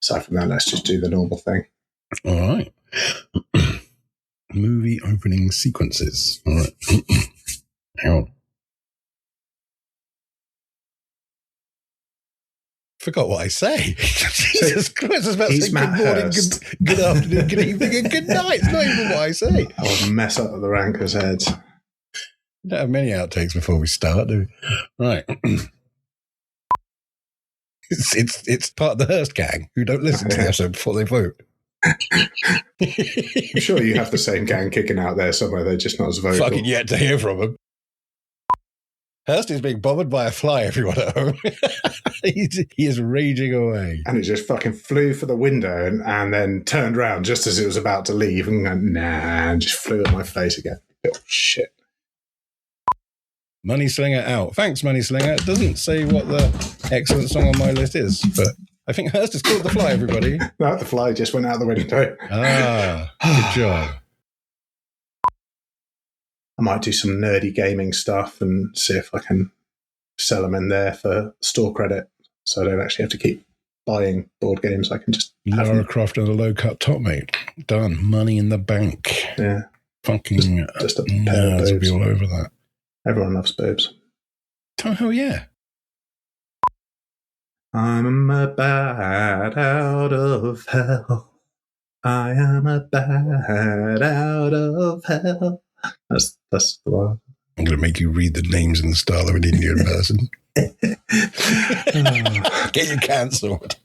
Aside from that, let's just do the normal thing. All right. Movie opening sequences. All right. Hang on. Forgot what I say. Jesus Christ, I was about to say good morning, good afternoon, good evening, and good night. It's not even what I say. I'll mess up the Rankers' heads. We don't have many outtakes before we start, do we? Right. It's part of the Hurst gang who don't listen to the episode before they vote. I'm sure you have the same gang kicking out there somewhere. They're just not as vocal. Fucking yet to hear from them. Hurst is being bothered by a fly, everyone at home. He is raging away. And it just fucking flew for the window and then turned around just as it was about to leave and went, nah, and just flew at my face again. Oh, shit. Money Slinger out. Thanks, Money Slinger. It doesn't say what the excellent song on my list is, but I think Hurst has called the fly, everybody. No, the fly just went out the window. Good job. I might do some nerdy gaming stuff and see if I can sell them in there for store credit so I don't actually have to keep buying board games. I can just have Lara them. Croft and a low-cut top, mate. Done. Money in the bank. Yeah. Fucking Just a pair of nerds will be boobs. all over that. Everyone loves boobs. Oh, hell yeah. I'm a bat out of hell. I am a bat out of hell. That's the one. I'm going to make you read the names in the style of an Indian person. Get you cancelled.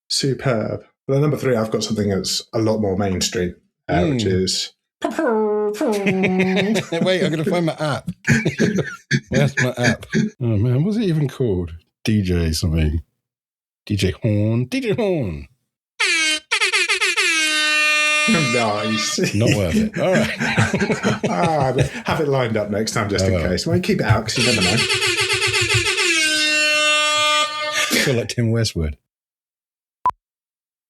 Superb. Well, number 3, I've got something that's a lot more mainstream, which is... Wait, I'm going to find my app. Where's my app? Oh, man, what's it even called? DJ something. DJ Horn. DJ Horn. Nice. Not worth it. All right. Have it lined up next time just in case. Well, keep it out because you never know. I feel like Tim Westwood.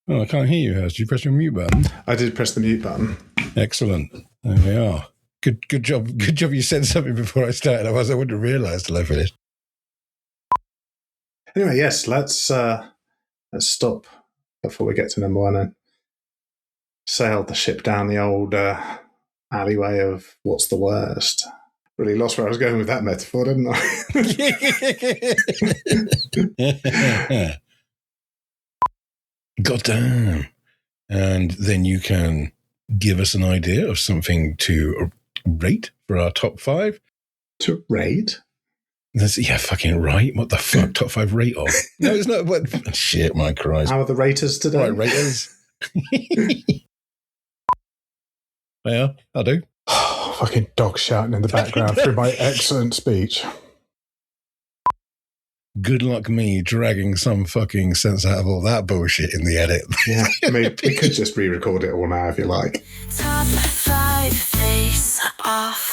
Oh, I can't hear you, Hurst. Did you press your mute button? I did press the mute button. Excellent. There we are. Good job. Good job you said something before I started. Otherwise, I wouldn't have realised till I finished. Anyway, yes, let's stop before we get to number one and sail the ship down the old alleyway of what's the worst. Really lost where I was going with that metaphor, didn't I? God damn. And then you can give us an idea of something to rate for our top 5. To rate? Yeah, fucking right. What the fuck? Top 5 rate of? No, it's not. What? Shit, my Christ. How are the raters today? Right, raters. Yeah, I'll do. Fucking dog shouting in the background through my excellent speech. Good luck me dragging some fucking sense out of all that bullshit in the edit. Yeah, I mean, we could just re-record it all now if you like. Top 5 face off.